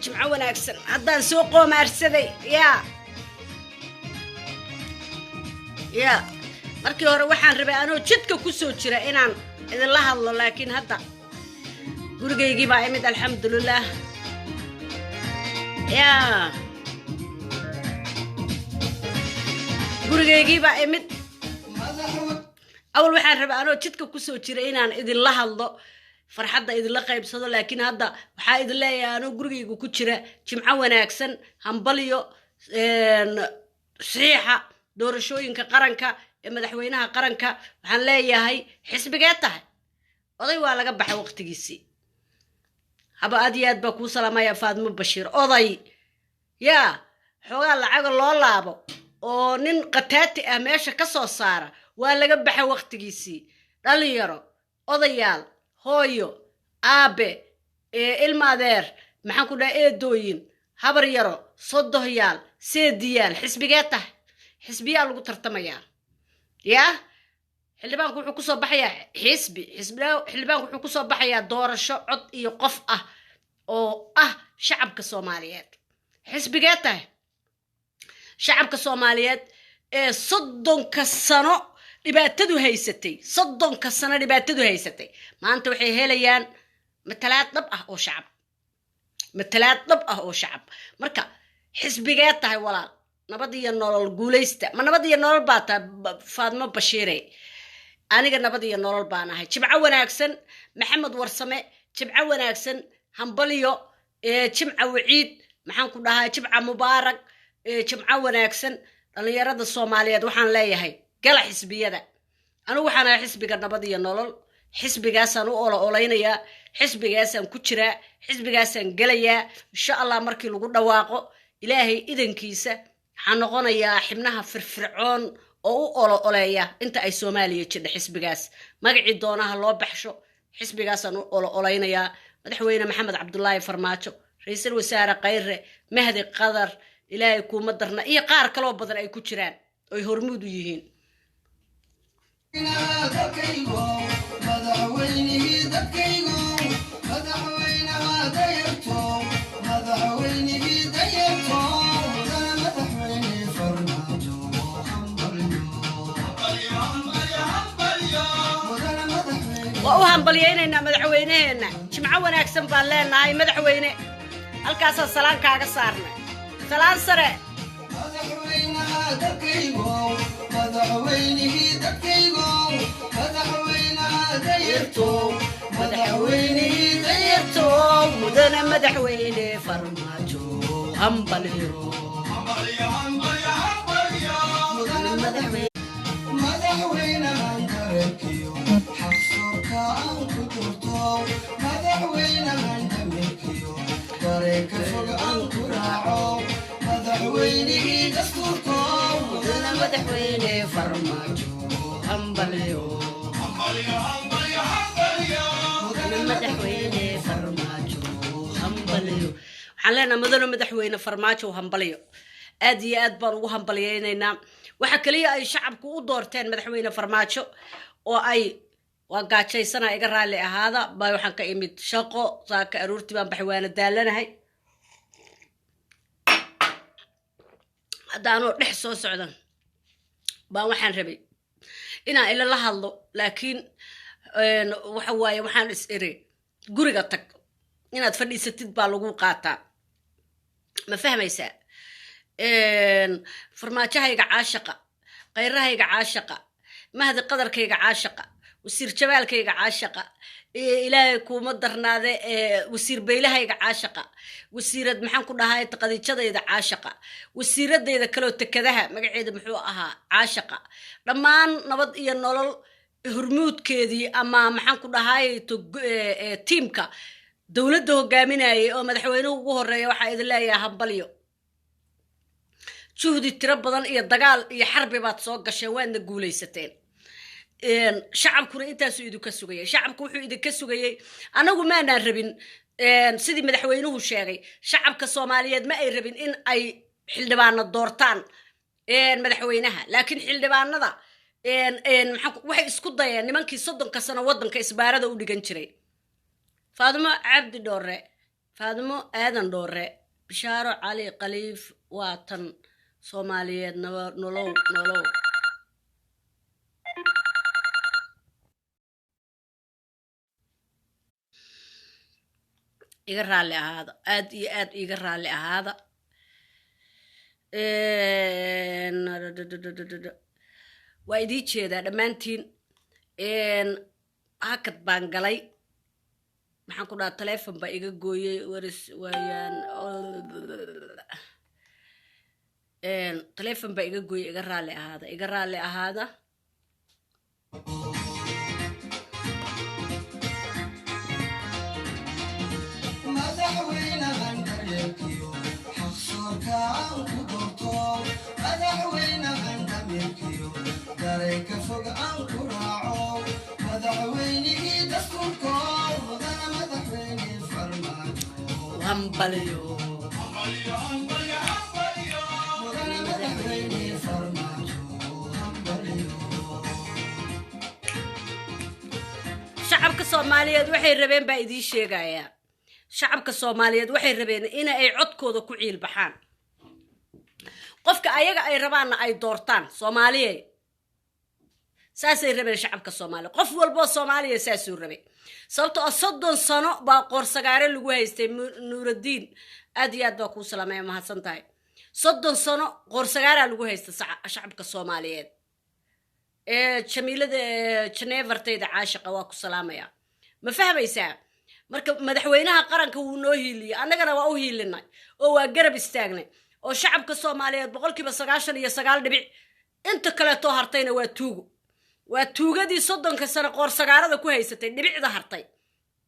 جمعة وناكسن هذا سوق ومارسدي يا markii hore waxaan rabay anoo jidka ku soo jira inaan idin la hadlo laakiin hadda gurigeygii baa imid alxamdulillah ya gurigeygii baa imid awal waxaan rabay anoo jidka ku soo jira inaan idin la hadlo farxadda idin la qaybsado laakiin hadda waxa idin leeyahay anoo gurigeyga ku jira jimco wanaagsan hambaliyo saxiixa doorashooyinka qaranka ee madaxweynaha qaranka waxaan leeyahay xisbigee tahay oday waa laga baxay waqtigiisii haba aad iyo aad baa kuu salaamaya faadmo bashiir oday yaa xoogaa lacaga loo laabo oo nin qataati ah meesha ka soo saara waa laga baxay waqtigiisii dhalinyaro odayaal hooyo aabe ilma adeer maxaan ku dhahay eedooyin habar yaro sodohyaal seediyaal xisbigee tahay xisbiyaa lagu tartamayaa يا xildhibaanku wuxuu ku soo baxayaa xildhibaanku wuxuu ku soo baxayaa doorasho cod iyo qof ah oo shacabka Soomaaliyeed xisbigee tahay shacabka Soomaaliyeed ee 30 sano dhibaatadu haysatay maanta waxay helayaan matalaad dhab ah oo shacab marka xisbigee tahay walaal nabad iyo nolol guuleysta ma nabad iyo nolol baa taa faadmo bashiire aniga nabad iyo nolol baan ahay jimco wanaagsan maxamed warsame jimco wanaagsan hambaliyo jimco waciid maxaan ku dhahaa jimco mubaarak jimco wanaagsan dhalinyarada Soomaaliyeed waxaan leeyahay gala xisbiyada anigu waxaan ahay xisbiga nabad iyo nolol xisbigaasaan u ololeynayaa xisbigaasaan ku jiraa xisbigaasaan galayaa insha Allah markii lagu dhawaaqo ilaahay idankiisa waxaan noqonayaa xibnaha firfircoon oo u ololeeya inta ay Soomaaliya jidha xisbigaas magacii doonaha loo baxsho xisbigaasaan u ololeynayaa madaxweyne maxamed cabdullaahi farmaajo ra'iisul wasaare Khayre Mahdi Qadar ilaahay kuma darna iyo qaar kale oo badan ay ku jiraan oo hormuud u yihiin وأهم بلييننا مدحوينهنا جمعة وناكسن بالله هاي مدحوينه هالكاس السلام كاغا صارنا سلام سرع مدحوينه ديرتو مدنا مدحوينه فرماجو هم بليو مدحوينه مدحوينه فرماجو همبليو مدحوينه فرماجو همبليو حلنا مدن مدحوينه فرماجو همبليو aad iyo aad baan ugu hambalyeynayna waxa kaliya ay shacabku u doorteen madaxweyne farmaajo oo ay waa gaajaysana iga raali ahaada baa waxaan ka imid shaqo saaka aroortii baan baxwaana daalanahay hadaanoo dhex soo socdan baan waxaan rabay inaan ila la hadlo laakiin waxa waaye waxaan is iri guriga tag inaad fadhiisatid baa lagu qaataa ma fahmaysaa farmaajahayga caashaqa qayrahayga caashaqa mahdi qadarkayga caashaqa wasiir jabaalkayga caashaqa ilaahay kuma darnaade wasiir beylahayga caashaqa wasiirad maxaan ku dhahay taqadiijadayda caashaqa wasiiradayda kaloo takadaha magaceeda muxuu ahaa caashaqa dhammaan nabad iyo nolol hormuudkeedii ama maxaan ku dhahay tiimka dowladda hogaaminayay oo madaxweynuhu ugu horeeya waxaa idin leeyahay hambalyo juhdi tiro badan iyo dagaal iyo xarbi baad soo gasheen waadna guulaysateen shacabkuna intaasuu idinka sugayay shacabku wuxuu idinka sugayay anagu maanaan rabin sidii madaxweynuhu sheegay shacabka Soomaaliyeed ma ay rabin in ay xildhibaano doortaan madaxweynaha laakiin xildhibaanada waxay isku dayeen nimankii 30 sano wadanka isbaarada u dhigan jiray. Faadimo Cabdi Dhoore, Faadimo Aadan Dhoore, Bishaaro Cali Khaliif waatan Soomaaliyeed nolow iga raali ahaada, aad iyo aad iga raali ahaada. waa idii jeedaa dhammaantiin. hakad baan galay, maxaan ku dhahaa teleefon baa iga gooyey waris waayaan, teleefon baa iga gooyey, iga raali ahaada, iga raali ahaada. shacabka Soomaaliyeed waxay rabeen baa idii sheegaya. shacabka Soomaaliyeed waxay rabeen in ay codkooda ku ciil baxaan. qofka ayaga ay rabaana ay doortaan Soomaaliyeed. saasay rabeen shacabka Soomaaliyeed. qof walba Soomaaliyeed saasuu rabay. sababtoo ah 30 sano baa qorsagaare lagu haystay. Nuurudiin aad iyo aad baa kuu salaamay, mahadsan tahay. 30 sano qorsagaara lagu haystay shacabka Soomaaliyeed. jamiilada Genevertayda caashiqa waa ku salaamaya. ma fahmaysaa? marka madaxweynaha qaranka wuu noo hiiliyay, annagana waa u hiilinay oo waa garab istaagnay. oo shacabka Soomaaliyeed 99% inta kale too hartayna waa tuugo. waa tuugadii 30 sano qorsagaarada ku haysatay dhibicda hartay.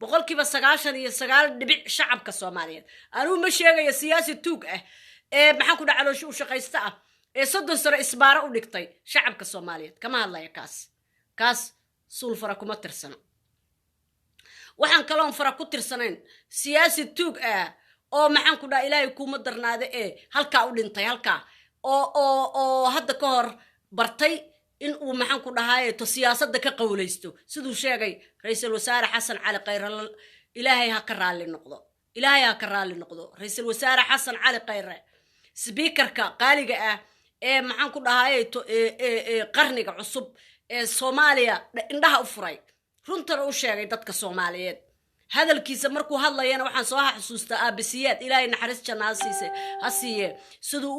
99% shacabka Soomaaliyeed. anuu ma sheegayo siyaasi tuug ah maxaan ku dhacalo u shaqaysta ah 30 sano isbaara u dhigtay shacabka Soomaaliyeed. kama hadlaya kaas suul fara kuma tirsana. waxaan kaloon fara ku tirsanayn siyaasi tuug ah oo maxaan ku dhaha ilaahay kuma darnaade halkaa u dhintay, halkaa oo hadda ka hor bartay in uu maxaan ku dhahaye to siyaasadda ka qowlaysto siduu sheegay ra'iisul wasaare Xasan Cali Khayre. ilaahay ha ka raali noqdo, ilaahay ha ka raali noqdo. ra'iisul wasaare Xasan Cali Khayre speakerka qaaliga ah maxaan ku dhahaye to qarniga cusub Soomaaliya indhaha u furay, runtana u sheegay dadka Soomaaliyeed. hadalkiisa markuu hadlayana waxaan soo xasuustaa aabisiyaad ilaahay naxariis janna ha siiye siduu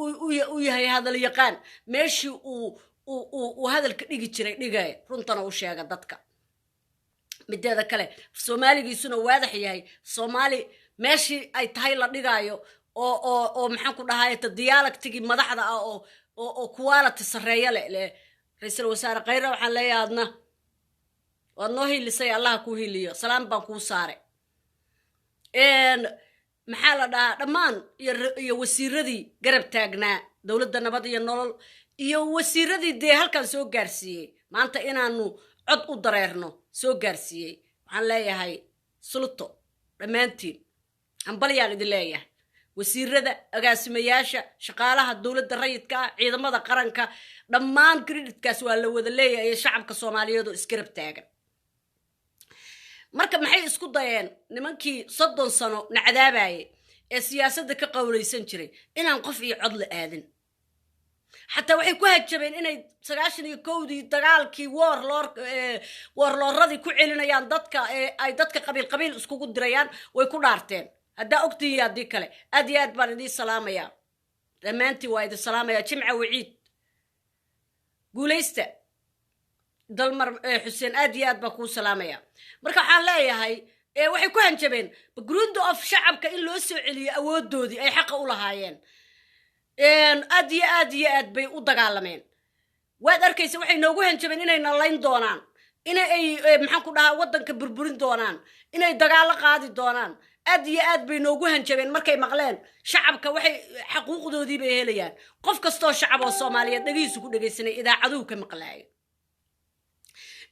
u yahay hadal yaqaan. meeshii uu hadalka dhigi jiray dhigay, runtana u sheega dadka. mideeda kale Soomaaligiisuna waadax yahay. Soomaali meeshii ay tahay la dhigaayo oo maxaan ku dhahaye diyaalaktigi madaxda ah oo quality sareeya leh. ra'iisul wasaare Khayre waxaan leeyahay adna waad noo hiilisay, allah ku hiiliyo. salaam baan kuu saaray. maxaa la dhahaa dhammaan iyo wasiiradii garab taagnaa dowladda nabad iyo nolol iyo wasiiradii dee halkan soo gaarsiiyey maanta inaanu cod u dareerno soo gaarsiiyey. waxaan leeyahay sulto dhammaantiin hambalyaan idin leeyahay. wasiirada, agaasimayaasha, shaqaalaha dowladda rayidka ah, ciidamada qaranka, dhammaan creditkaas waa la wada leeyahay shacabka Soomaaliyeed oo isgarab taagan. marka maxay isku dayeen nimankii 30 sano nacdaabaye siyaasadda ka qowlaysan jiray inaan qof iyo cod la aadin. xataa waxay ku hajabeen inay 91dii dagaalkii warlooradii ku celinayaan dadka ay dadka qabiil iskugu dirayaan. way ku dhaarteen. haddaa ogtihiin haddii kale aad iyo aad baan idiin salaamayaa. dhammaantii waa idin salaamayaa. jimca waciid guulaysta. dalmar xuseen aad iyo aad baan kuu salaamayaa. marka waxaan leeyahay waxay ku hanjabeen background of shacabka in loo soo celiyo awoodoodii ay xaqa u lahaayeen. aad iyo aad bay u dagaalameen. waad arkaysa waxay noogu hanjabeen inay nalayn doonaan, inay maxaan ku dhahaa waddanka burburin doonaan, inay dagaalo qaadi doonaan. aad iyo aad bay noogu hanjabeen markay maqleen shacabka waxay xaquuqdoodii bay helayaan. qof kastoo shacab oo Soomaaliyeed dhagihiisu ku dhagaysanay idaacaduhu ka maqlaayay.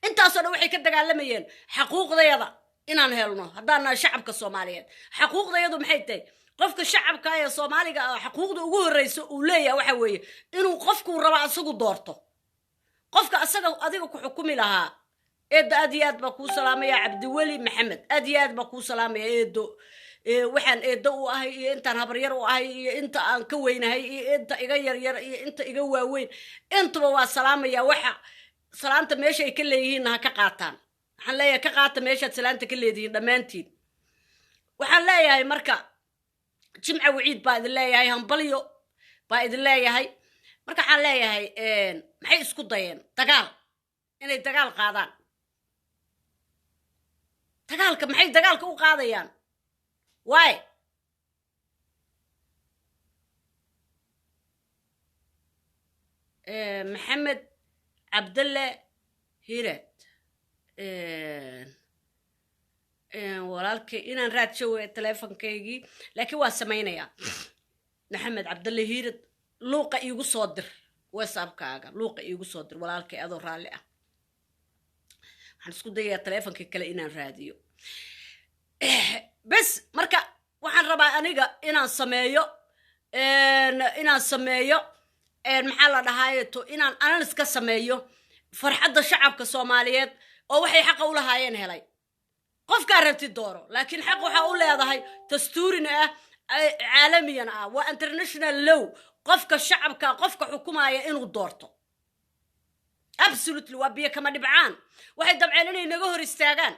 intaasoo dhan waxay ka dagaalamayeen xaquuqdayada inaan helno haddaan nahay shacabka Soomaaliyeed. xaquuqdayadu maxay tahay? qofka shacabka ee Soomaaliga xaquuqda ugu horeysa uu leeyahay waxa weeye inuu qofku rabo asagu doorto. qofka asaga adiga ku xukumi lahaa eedo aad iyo aad baa kuu salaamaya cabdiweli maxamed aad iyo aad baa kuu salaamaya eedo waxaan eedo u ahay iyo intaan habaryar u ahay iyo inta aan ka weynahay iyo inta iga yaryar iyo inta iga waaweyn intuba waa salaamaya waxa salaanta meesha ay ka leeyihiin ha ka qaataan waxaan leeyahay ka qaata meeshaad salaanta ka leedihiin dhammaantiin waxaan leeyahay marka jimca wiciid baa idin leeyahay hambalyo baa idin leeyahay marka waxaan leeyahay maxay isku dayeen dagaal inay dagaal qaadaan dagaalka maxay dagaalka u qaadayaan waay maxamed cabdalle hired walaalkay inaan raadsho teleefonkaygii laakiin waa samaynayaa maxamed cabdalle hired luuqa iigu soo dir whatsappkaaga luuqa iigu soo dir walaalkay adoo raalli ah waxaan isku dayayaa teleefonka kale inaan raadiyo bes marka waxaan rabaa aniga inaan sameeyo maxaa la dhahaayeto inaan analysis ka sameeyo farxadda shacabka Soomaaliyeed oo waxay xaq u lahaayeen helay qofka rabti dooro laakiin xaq waxa u leedahay dastuurina ah caalamiyan ah waa international law qofka shacabka qofka xukumaaya inuu doorto absolutely waa biyo kama dhibcaan waxay dabceen inay naga hor istaagaan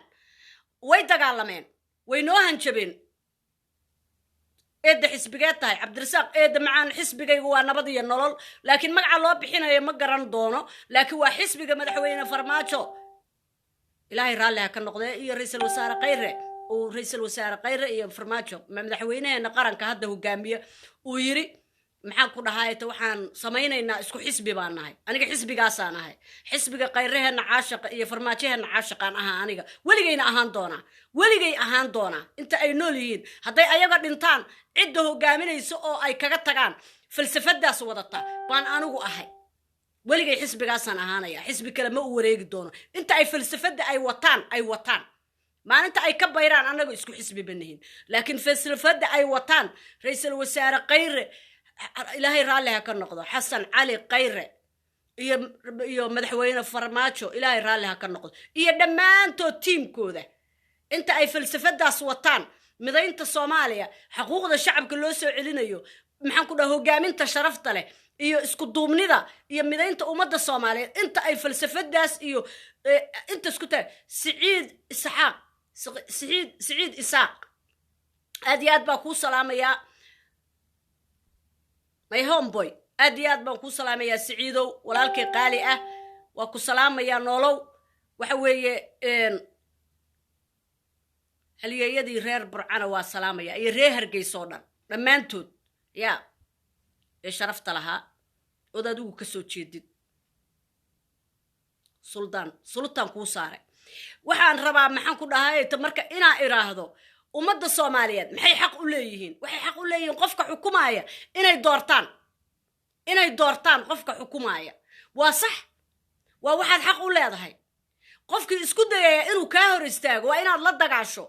way dagaalameen way noo hanjabeen eedda xisbigeed tahay cabdirasaaq eedda macaan xisbigaygu waa nabad iyo nolol laakiin magaca loo bixinayo ma garan doono laakiin waa xisbiga madaxweyne farmaajo ilaahay raalli ha ka noqdee iyo ra'iisul wasaare khayre oo ra'iisul wasaare khayre iyo farmaajo madaxweynaheena qaranka hadda hogaamiye uu yiri maxaan ku dhahaayto waxaan samaynaynaa isku xisbi baan nahay aniga xisbigaasaan ahay xisbiga khayreheena caashiqa iyo farmaajaheena caashiqaan ahaa aniga weligayna ahaan doonaa inta ay nool yihiin hadday ayaga dhintaan cidda hogaaminayso oo ay kaga tagaan falsafadaas wadata baan anigu ahay weligay xisbigaasaan ahaanaya xisbi kale ma u wareegi doono inta ay falsafada ay wataan maalinta ay ka bayraan anaga isku xisbi banahin laakiin falsafada ay wataan ra'iisul wasaare khayre ilaahay raalli ha ka noqdo xasan cali khayre iyo madaxweyne farmaajo ilaahay raalli ha ka noqdo iyo dhammaantood tiimkooda inta ay falsafadaas wataan midaynta Soomaaliya xuquuqda shacabka loo soo celinayo maxaan ku dhahay hogaaminta sharafta leh iyo isku duubnida iyo midaynta ummadda Soomaaliyeed inta ay falsafadaas iyo inta isku tahay Siciid Isaaq aad iyo aad baa ku salaamaya my homeboy aad iyo aad baan ku salaamaya Siciidow walaalkay qaali ah waa ku salaamaya nolow waxa weeye halyeeyadii reer Burcana waa salaamaya iyo reer Hargeysa oo dhan dhammaantood yaa ee sharafta lahaa oo adigu ka soo jeedid sultan ku saaray waxaan rabaa maxaan ku dhahay marka inaa iraahdo ummadda Soomaaliyeed maxay xaq u leeyihiin waxay xaq u leeyihiin qofka xukumaaya inay doortaan qofka xukumaaya waa sax waa waxaad xaq u leedahay qofkii isku dayaya inuu ka hor istaago waa inaad la dagaasho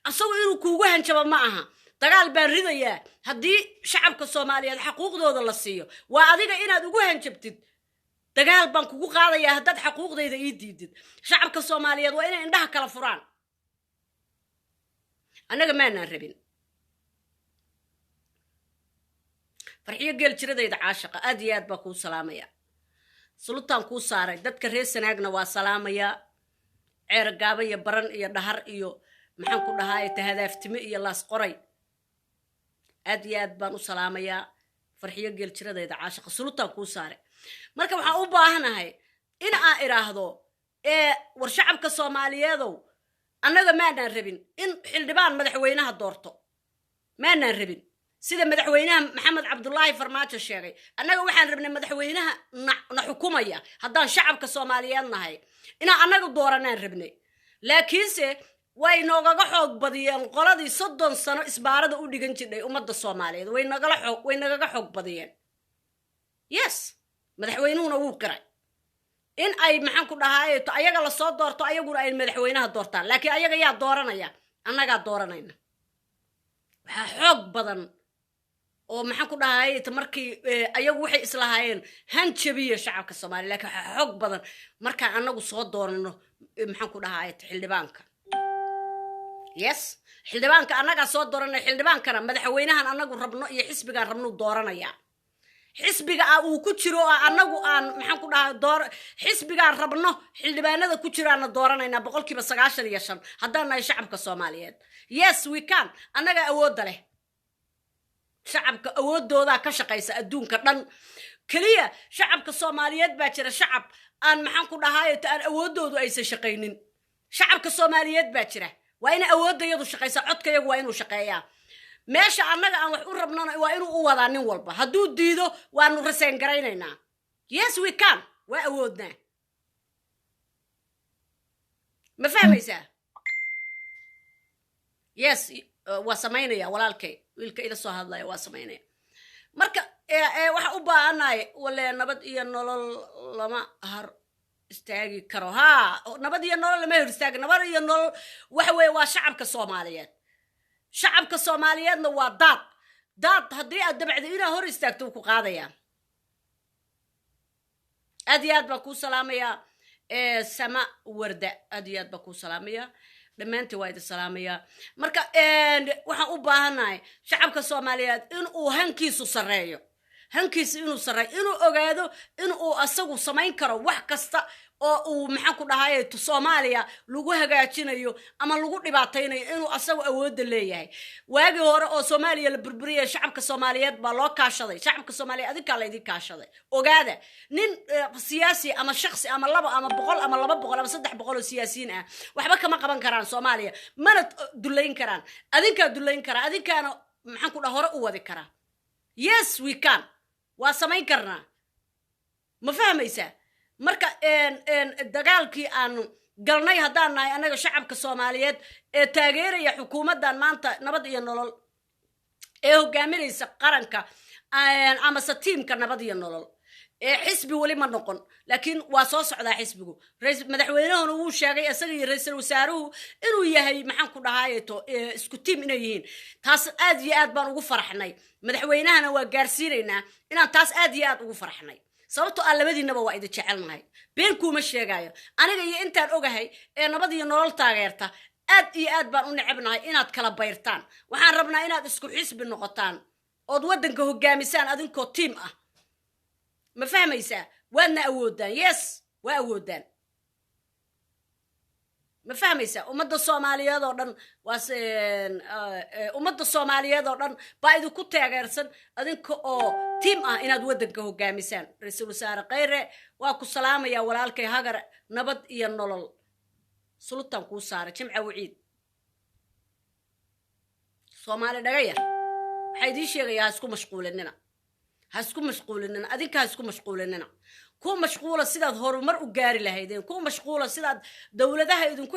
asagoo inuu kuugu hanjabo ma aha dagaal baan ridayaa haddii shacabka Soomaaliyeed xuquuqdooda la siiyo waa adiga inaad ugu hanjabtid dagaal baan kugu qaadayaa haddaad xuquuqdayda ii diidid shacabka Soomaaliyeed waa inay indhaha kala furaan anaga maanaan rabin farxiyo geel jiradayda caashiqa aad iyo aad baa kuu salaamaya sultan kuu saaray dadka reer Sanaagna waa salaamaya ceer gaaba iyo baran iyo dhahar iyo maxaan ku dhahay tahadaaftime iyo laas qoray aad iyo aad baan u salaamaya farxiyo geel jiradayda caashiqa sultan kuu saaray marka waxaan u baahanahay in aan iraahdo war shacabka Soomaaliyeedow annaga maanaan rabin in xildhibaan madaxweynaha doorto maanaan rabin sida madaxweynaha maxamed cabdullaahi farmaajo sheegay annaga waxaan rabnay madaxweynaha na xukumaya haddaan shacabka Soomaaliyeed nahay inaan annaga dooranaan rabnay laakiinse way noogaga xoog badiyeen qoladii 30 sano isbaarada u dhigan jiray ummadda Soomaaliyeed way nagaga xoog badiyeen yes madaxweynuhuna wuu qiray in ay maxaan ku dhahay ayaga la soo doorto ayaguna ay madaxweynaha doortaan laakiin ayaga yaa dooranaya annaga dooranayna waxa xoog badan oo maxaan ku dhahay markii ayagu waxay islahaayeen han jabiya shacabka Soomaaliya laakiin xog badan marka anagu soo doorano maxaan ku dhahay xildhibaanka yes xildhibaanka anaga soo dooranay xildhibaankana madaxweynahan anagu rabno iyo xisbiga rabno dooranaya xisbiga uu ku jiro anagu aan maxaan ku dhahay xisbiga rabno xildhibaanada ku jiraana dooranayna 95% haddaan nahay shacabka Soomaaliyeed yes we can anaga awood leh shacabka awoodooda ka shaqeysa adduunka dhan kaliya shacabka Soomaaliyeed baa jira shacab aan maxaan ku dhahay aan awoodoodu aysan shaqeynin shacabka Soomaaliyeed baa jira waa in awoodayadu shaqeysa codkayagu waa inuu shaqeeyaa meesha annaga aan wax u rabnana waa inuu u wadaa nin walba hadduu diido waanu raseen garaynaynaa yes we can waa awoodnaa ma fahmaysaa yes waa samaynaya walaalkay wiilka ila soo hadlaya waa samaynaya marka waxa u baahanahay wala nabad iyo nolol lama har istaagi karo ha nabad iyo nolol lama hor istaag nabad iyo nolol waxa weey waa shacabka Soomaaliyeed shacabka Soomaaliyeedna waa dad haddii aad dabacdo inaa hor istaagto ku qaadaya aad iyo aad baa ku salaamaya sama warda aad iyo aad baa ku salaamaya dhamaantii waa idin salaamaya marka waxaan u baahanahay shacabka Soomaaliyeed in uu hankiisu sareeyo hankiisu inuu sareeyo inuu ogaado in uu asagu samayn karo wax kasta oo uu maxaan ku dhahay Soomaaliya lagu hagaajinayo ama lagu dhibaataynayo inuu asagu awood leeyahay waagi hore oo Soomaaliya la burburiyay shacabka Soomaaliyeed baa loo kaashaday shacabka Soomaaliya adinka la idin kaashaday ogaada nin siyaasi ama shakhsi ama laba ama boqol ama 200 ama 300 oo siyaasiyiin ah waxba kama qaban karaan Soomaaliya mana duleyn karaan adinka duleyn karaan adinkaana maxaan ku dhahay hore u wadi karaa yes we can waa samayn karnaa ma fahmaysaa marka dagaalkii aan galnay haddaan nahay anaga shacabka Soomaaliyeed ee taageeraya xukuumaddan maanta nabad iyo nolol ee hogaaminaysa qaranka ama tiimka nabad iyo nolol xisbi wali ma noqon laakiin waa soo socdaa xisbigu madaxweynahuna uu sheegay asaga iyo ra'iisul wasaaruhu inuu yahay maxaan ku dhahay isku tiim inay yihiin taas aad iyo aad baan ugu faraxnay madaxweynahana waa gaarsiinaynaa inaan taas aad iyo aad ugu faraxnay sababtoo aan labadiinaba waa idin jecelnahay been kuma sheegayo aniga iyo intaan ogahay ee nabad iyo nolol taageerta aad iyo aad baan u necebnahay inaad kala bayrtaan waxaan rabnaa inaad isku xisbi noqotaan ood wadanka hogaamisaan adinkoo team ah ma fahmaysaa waadna awoodaan yes waa awoodaan ma fahmaysaa ummadda Soomaaliyeed oo dhan waas ummadda Soomaaliyeed oo dhan baa idinku taageersan adinka oo team ah inaad wadanka hogaamisaan ra'iisul wasaare Khayre waa ku salaamaya walaalkay hagar nabad iyo nolol sultan ku saaray jimca wiciid Soomaali dhagayar waxay idin sheegayaa isku mashquulinina hasku mashquulinina adinka hasku mashquulinina ku mashquula sidaad horumar u gaari lahaydeen ku mashquula sidaad dawladaha idinku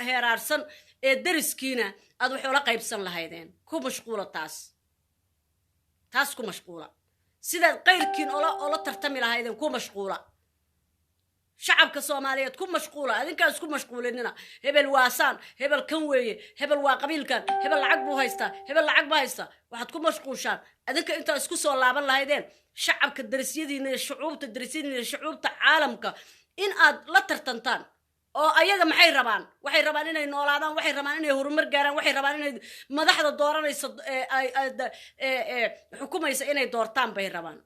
heeraarsan ee dariskiina aad wax ula qaybsan lahaydeen ku mashquula taas ku mashquula sidaad qayrkiin ola tartami lahaydeen ku mashquula shacabka Soomaaliyeed ku mashquula adinka isku mashquulinina hebel waasaan hebel kan weeye hebel waa qabiilkan hebel lacag buu haystaa hebel lacag baa haysta waxaad ku mashquushaan adinka inta isku soo laaban lahaydeen shacabka darisyadiina iyo shucuubta darisyadiina iyo shucuubta caalamka in aad la tartantaan oo ayaga maxay rabaan inay noolaadaan waxay rabaan inay horumar gaaraan waxay rabaan inay madaxda dooranayso xukumaysa inay doortaan bay rabaan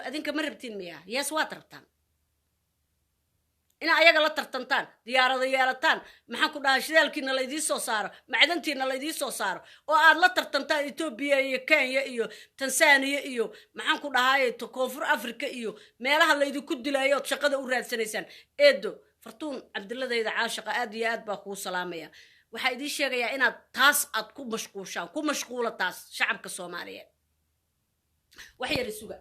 adinka ma rabtiin miyaa yes waad rabtaan ina ayaga la tartantaan diyaarada yeelataan maxaan ku dhahay shidaalkiina la idin soo saaro macdantiina la idin soo saaro oo aad la tartantaan Ethiopia iyo Kenya iyo Tanzania iyo maxaan ku dhahay Koonfur Afrika iyo meelaha la idinku dilayo shaqada u raadsanaysaan eedo fartuun cabdiladayda caashiqa aad iyo aad baa ku salaamaya waxa idin sheegaya inaad taas aad ku mashquushaan ku mashquula taas shacabka Soomaaliyeed wax yar isuga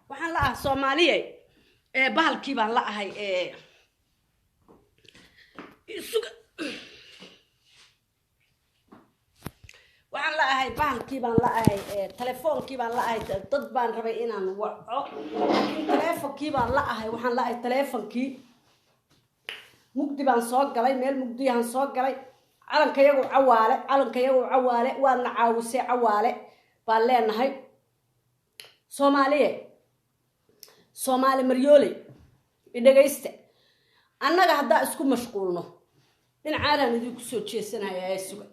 waxaan la Soomaaliye bahalkii baan la ahay waxaan la ahay bahalkii baan la ahay telefoonkii baan la ahay dad baan rabay inaan waco telefoonkii baan la ahay waxaan la ahay telefoonkii mugdi baan soo galay meel mugdiyaan soo galay calanka iyagu cawaale waadna caawisay cawaale baan leenahay Soomaali maryooley idagaysta annaga hadda isku mashquulno dhinacaan idinku soo jeesanayaa ay sugan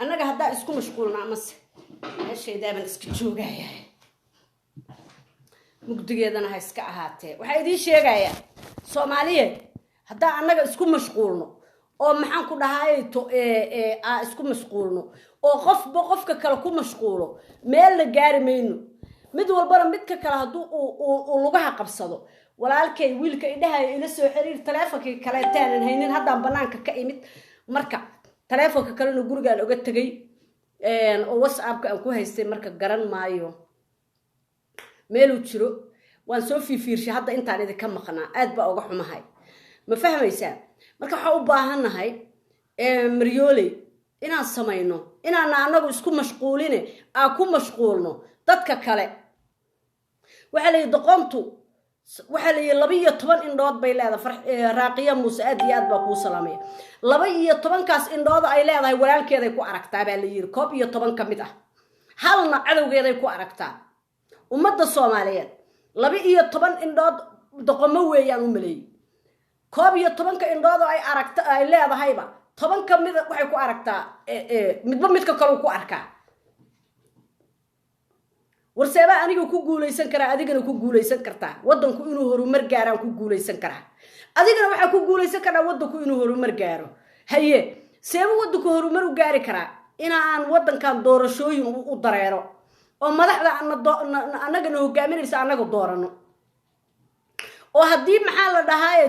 annaga hadda isku mashquulno amase meeshaydaban iska joogayaa mugdigeedana ha iska ahaatee waxa idin sheegaya Soomaaliye hadda annaga isku mashquulno oo maxaan ku dhahay to isku mashquulno oo qofka kale ku mashquulo meel la gaari mayno mid walbana midka kale haduu uu lugaha qabsado walaalkay wiilka idhahay ila soo xiriir telefonkii kale taanan haynin hadda banaanka ka imid marka telefonka kale inuu gurigaan uga tagay oo WhatsApp-ka aan ku haystay marka garan maayo meel uu jiro waan soo fiirshay hadda intaan idin ka maqnaa aad baa uga xumahay ma fahmaysaa marka waxa u baahanahay maryooley inaan samayno inaan anagu isku mashquuline ku mashquulno dadka kale waxa la doqontu waxa la 12 indhood bay leedahay raaqiya Muuse aad iyo aad baa ku salaamay 12 kaas indhood ay leedahay walaalkeeday ku aragtaa baa la yiri 12 kamid ah halna cadawgeeday ku aragtaa ummadda Soomaaliyeed 12 indhood doqomo weeyaan u maleeyay 12 indhood ay aragta ay leedahayba 10 kamid waxay ku aragtaa midba midka kale ku arkaa warseeba aniga ku guuleysan kara adigana ku guuleysan kartaa wadanku inuu horumar gaaraan ku guuleysan karaa adigana waxa ku guuleysan karaa wadanku inuu horumar gaaro haye seeba wadanku horumar u gaari karaa inaan wadankan doorashooyin u dareero oo madaxda anagana hogaaminaysa anaga doorano oo hadii maxaa la dhahay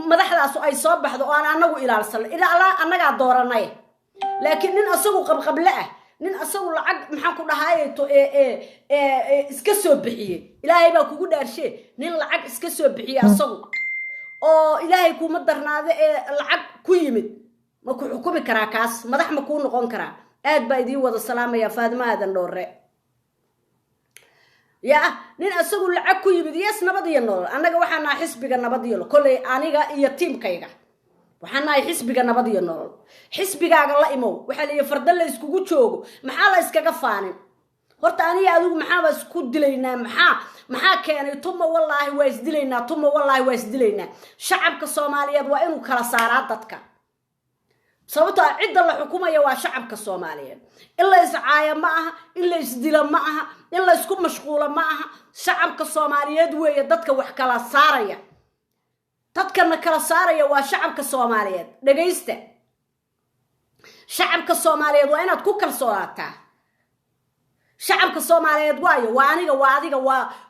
madaxdaas ay soo baxdo oo aan anagu ilaalsan ilaa anaga dooranay laakiin nin asagu qabqable ah nin asagu lacag maxaan ku dhahay iska soo bixiyay ilaahay baa kugu dhaarshay nin lacag iska soo bixiyay asagu oo ilaahay kuma darnaade lacag ku yimid ma ku xukumi karaa kaas madax ma ku noqon karaa aad baa idin wada salaamaya Faadima aadan dhoore يا نين أسوق العكو يبديس نبضي النور أنا جو حنا حسب جا نبضي له كل أنا يتيم كيجا وحنا حسب جا نبضي النور حسب جا الله إمو وحنا يفرد الله يسكوت شوجو محل يسكجا فاني هرت أنا يأذوق محل يسكوت دلينا محا كان ثم والله وايس دلينا ثم والله وايس دلينا شعب كصوماليا وإنه كرسارات تتك صوتها عدة الحكومة يا شعب كصوماليا إلا يسعايا معها إلا يسدل معها إلا يسكون مشغولة معها شعب كصوماليا دوية دتك وحكلا صارية تذكرنا كلا صارية وشعب كصوماليا دقيسته شعب كصوماليا وأنا تكوكل صوتها شعب كصوماليا دواية وأنا وعادي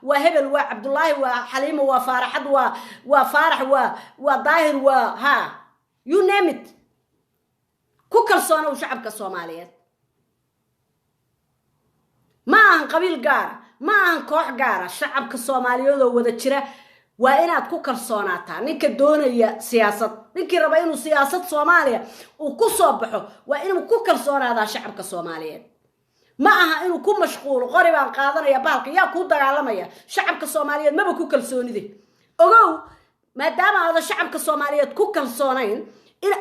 وهبل وعبد الله وحليم وفارح وفارح وظاهر وها you name it كوكل صونا وشعب كصوماليا ما عن قبيل قارة ما عن كوح قارة شعب كصوماليا وذا تشرة وإنها كوكل صوناتها نك الدنيا سياسة نك ربعين سياسة صوماليا وكصبحه وإنه كوكل صونا هذا شعب كصوماليا معها إنه كون مشغول غريبا قادنا يا بالك يا كودا عالمية شعب كصوماليا ما بكوكل صوني ذي أو ما دام هذا شعب كصوماليا كوكل صونين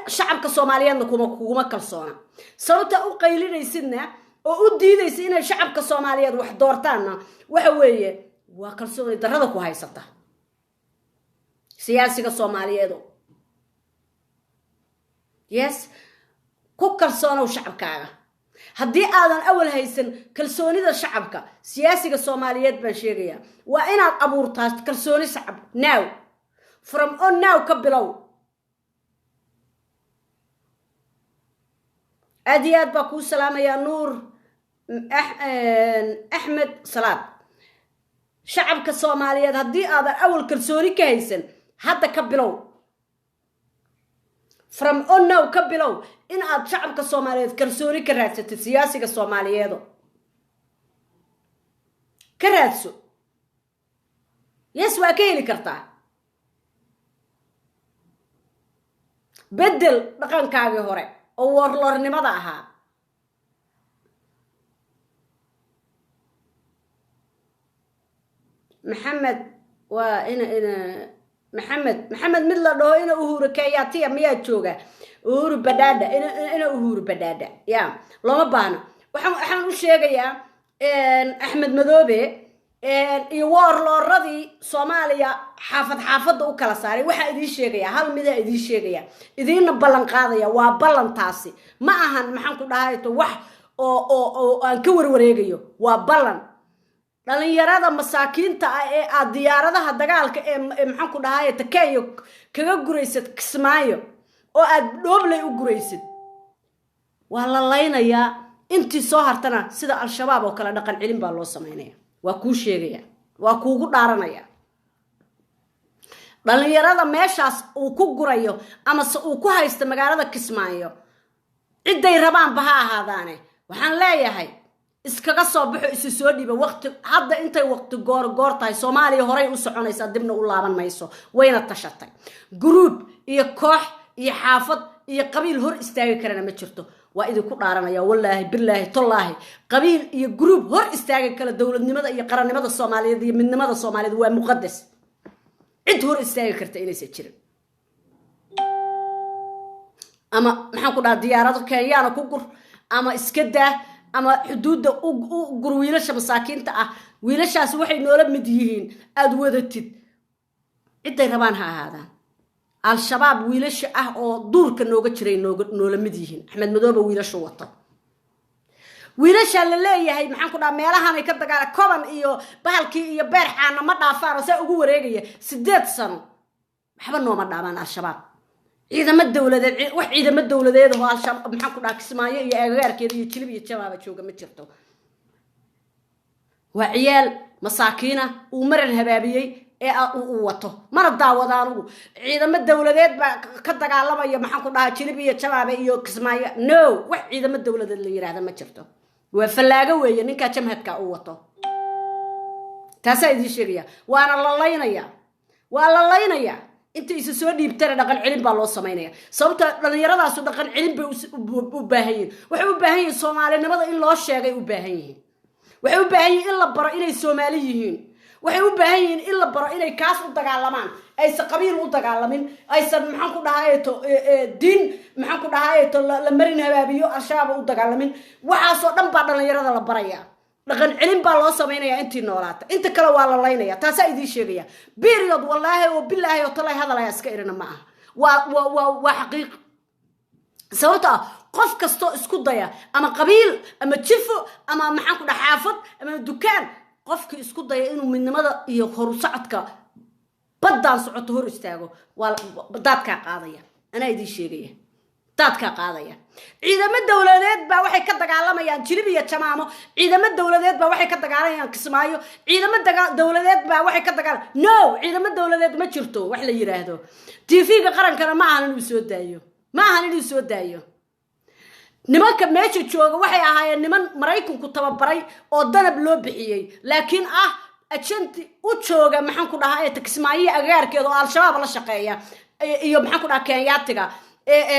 شعب كصوماليا نكوما كلصونا صوت أقيلين يسنا وأدي يسنا شعب كصوماليا واحد دورتنا وحويه وكلصونا درهك وهاي سطح سياسي كصوماليا دو يس كلصونا وشعب كاغا هدي آذان أول هيسن كلصوني ذا شعبك سياسي كصوماليا بنشيريا وإنا أبورتاش كلصوني شعب now from on now كبلو أديات باكو سلام يا نور أحمد صلاة شعب كصوماليات هدي هذا أول كرسوني كهيسن حتى كبلو from now ka bilow in aad shacabka Soomaaliyeed kalsooni ka raadsatid siyaasiga Soomaaliyeed ka raadso yes waa ka heli kartaa bedel dhaqankaagii hore oo warlornimada ahaa محمد محمد mid la dhaho ina uhuru kayatiya miya jooga uhuru badada ina uhuru badada ya lama baana waxaan u sheegayaa Axmed Madoobe iyo warlooradii Soomaaliya xaafad u kala saaray waxa idin sheegaya hal mid idin sheegaya idinna ballan qaadaya waa ballantaasi ma ahan maxaan ku dhahayo wax oo aan ka warwareegayo waa ballan dhalinyarada masaakiinta ah ee aad diyaaradaha dagaalka ee maxaan ku dhahayo takeeyo kaga guraysid Kismaayo oo aad dhooblay u guraysid waa la laynayaa intii soo hartana sida al-shabaab oo kala dhaqan cilin baa loo sameeynaya waa ku sheegaya waa kuugu dhaaranaya dhalinyarada meeshaas uu ku gurayo ama uu ku haysto magaalada Kismaayo ciday rabaan baha ahaadaane waxaan leeyahay iskaga soo baxo isu soo dhiba waqti hadda intay waqti goor tahay Soomaaliya horay u soconaysa dibna u laaban mayso wayna tashatay group iyo koox iyo xaafad iyo qabiil hor istaagi karana ma jirto waa idinku dhaaranaya wallahi billahi tallahi qabiil iyo group hor istaagi kala dawladnimada iyo qarannimada Soomaaliyeed iyo midnimada Soomaaliyeed waa muqaddas cid hor istaagi karta inaysan jirin ama maxaan ku dhahaa diyaarado Kenyaana ku gur ama iska daa ama xuduuda u gur wiilasha masaakiinta ah wiilashaas waxay noola mid yihiin aad wadatid ciday rabaan ha ahaadaan al-shabaab wiilasha ah oo duurka nooga jiray noola mid yihiin Axmed Madoobe wiilasha wato wiilasha la leeyahay maxaan ku dhahaa meelahan ay ka dagaal koban iyo bahalkii iyo beerxaana ma dhaafaan oo ugu wareegaya 8 sano waxba nooma dhaabaan al-shabaab ciidamada dawladeed wax ciidamada dawladeed oo al-shabaab maxaan ku dhahaa Kismaayo iyo agagaarkeeda iyo jilib iyo jawaaba jooga ma jirto waa ciyaal masaakiina uu maran habaabiyay ee uu wato mana daawadaan ciidamada dawladeed ba ka dagaalamaya maxaan ku dhahaa jilib iyo jawaaba iyo Kismaayo no wax ciidamada dawladeed la yiraahdo ma jirto waa falaaga weeye ninka jamhadka uu wato taasa idin sheegaya waana la laynaya inta isu soo dhiibtana dhaqan cilin baa loo sameeynaya sababta dhalinyaradaas dhaqan cilin bay u baahan yihiin waxay u baahan yihiin Soomaalinimada in loo sheegay u baahan yihiin waxay u baahan yihiin in la baro inay Soomaali yihiin waxay u baahan yihiin in la baro inay kaas u dagaalamaan aysan qabiil u dagaalamin aysan maxaan ku dhahayo diin maxaan ku dhahayo la marin habaabiyo al-shabaab u dagaalamin waxaas oo dhan baa dhalinyarada la baraya dhaqan cilin baa loo sameeynaya intii noolaata inta kale waa la laynaya taasa idin sheegaya period wallahi oo billahi oo talay hadalaya iska irina ma aha waa xaqiiq sababta qof kasto isku daya ama qabiil ama jifo ama maxaan ku dhahaa xaafad ama dukaan qofki isku daya inuu midnimada iyo hor socodka badaan socoto hor istaago waa dadka qaadaya ana idin sheegaya dadka qaadaya ciidamada dawladeed baa waxay ka dagaalamayaan jilib iyo jamaamo ciidamada dawladeed baa waxay ka dagaalamayaan Kismaayo ciidamada dawladeed baa waxay ka dagaal no ciidamada dawladeed ma jirto wax la yiraahdo TV-ga qarankana ma ahan inuu soo daayo nimanka meesha jooga waxay ahaayeen niman Mareykanku tababaray oo danab loo bixiyay laakiin ajanti u jooga maxaan ku dhahaa Kismaayo agaarkeeda oo al-shabaab la shaqeeya iyo maxaan ku dhahaa Kenyaatiga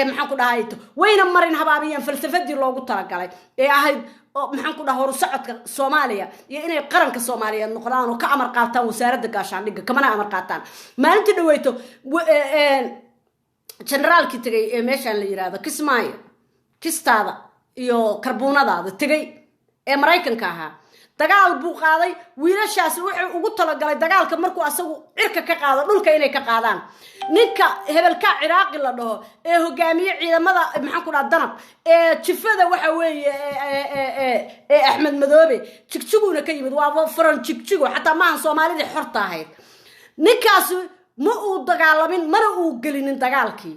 maxaan ku dhahay wayna marin habaabiyeen falsafadii loogu talagalay ahayd maxaan ku dhahaa hor socodka Soomaaliya iyo inay qaranka Soomaaliyeed noqdaan oo ka amar qaataan wasaaradda gaashaandhigga kamana amar qaataan maalintii dhaweyto generaalkii tagay meeshaan la yiraahdo Kismaayo kistaada iyo karboonadaada tagay Mareykanka ahaa dagaal buu qaaday wiilashaas wuxuu ugu talagalay dagaalka markuu asagu cirka ka qaado dhulka inay ka qaadaan ninka hebelka Ciraaqi la dhaho hogaamiye ciidamada maxaan ku dhahaa danab jifada waxa weeye Axmed Madoobe jigjiguna ka yimid waa furan jigjigo xataa maahan Soomaalida xorta ahayd ninkaas ma uu dagaalamin mana uu gelinin dagaalkii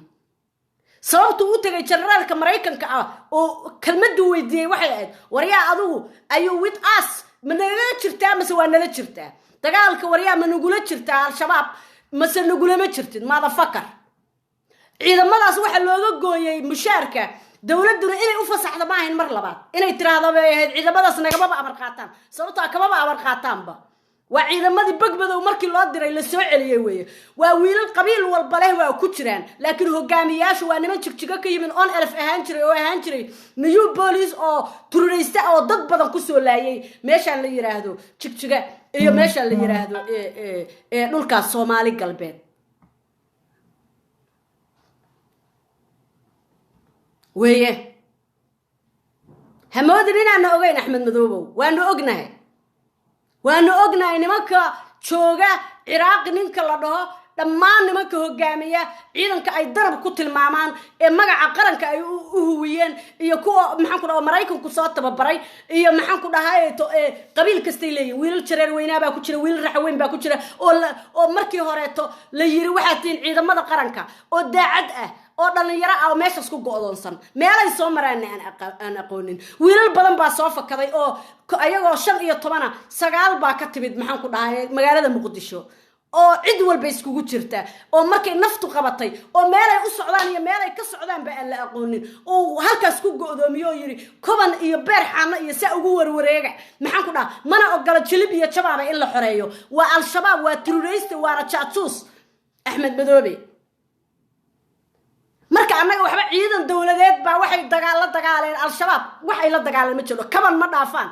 sababtu uu tagay generaalka Mareykanka oo kalmadu weydiiyay waxay ahayd waryaa adigu ayu with us ma nala jirtaa mise waa nala jirtaa dagaalka waryaa ma nagula jirtaa al-shabaab mise nagula ma jirtid motherfucker ciidamadaas waxa looga gooyay mushaarka dawladuna inay u fasaxdo ma ahayn mar labaad inay tiraahdo bay ahayd ciidamadaas nagaba amar qaataan sababta kama amar qaataanba waa ciidamadii bagbadow markii loo diray la soo celiyay weeye waa wiilal qabiil walba leh waa ku jiraan laakiin hogaamiyaashu waa niman jigjiga ka yimin on elf ahaan jiray new police oo turista oo dad badan ku soo laayay meesha la yiraahdo jigjiga iyo meesha la yiraahdo dhulka Soomaali galbeed weeye hamoodin inaan ogeyn Axmed Madoobow waanu ognahay nimanka jooga Ciraaq ninka la dhaho dhammaan nimanka hogaamiya ciidanka ay darab ku tilmaamaan ee magaca qaranka ay u huwiyeen iyo kuwa maxaan ku dhaho Mareykanku soo tababaray iyo maxaan ku dhahay qabiil kasta leeyahay wiilal jareer weynaa baa ku jira wiilal raxweyn baa ku jira oo markii horeeto la yiri waxa tiin ciidamada qaranka oo daacad ah oo dhalinyaro ah meesha isku go'doonsan meelay soo maraan aan aqoonin wiilal badan baa soo fakaday oo ayagoo 15 9 baa ka timid maxaan ku dhahay magaalada Muqdisho oo cid walba iskugu jirta oo markay naftu qabatay oo meelay u socdaan iyo meelay ka socdaan ba aan la aqoonin oo halkaas ku go'doomiyo yiri koban iyo beer xaana iyo saa ugu warwareega maxaan ku dhahay mana ogala jilib iyo jabaaba in la xoreeyo waa al-shabaab waa terrorist waa rajatus Axmed Madoobe marka anaga waxba ciidan dawladeed baa waxay dagaaleen al-shabaab waxay la dagaaleen ma jiro kaban ma dhaafaan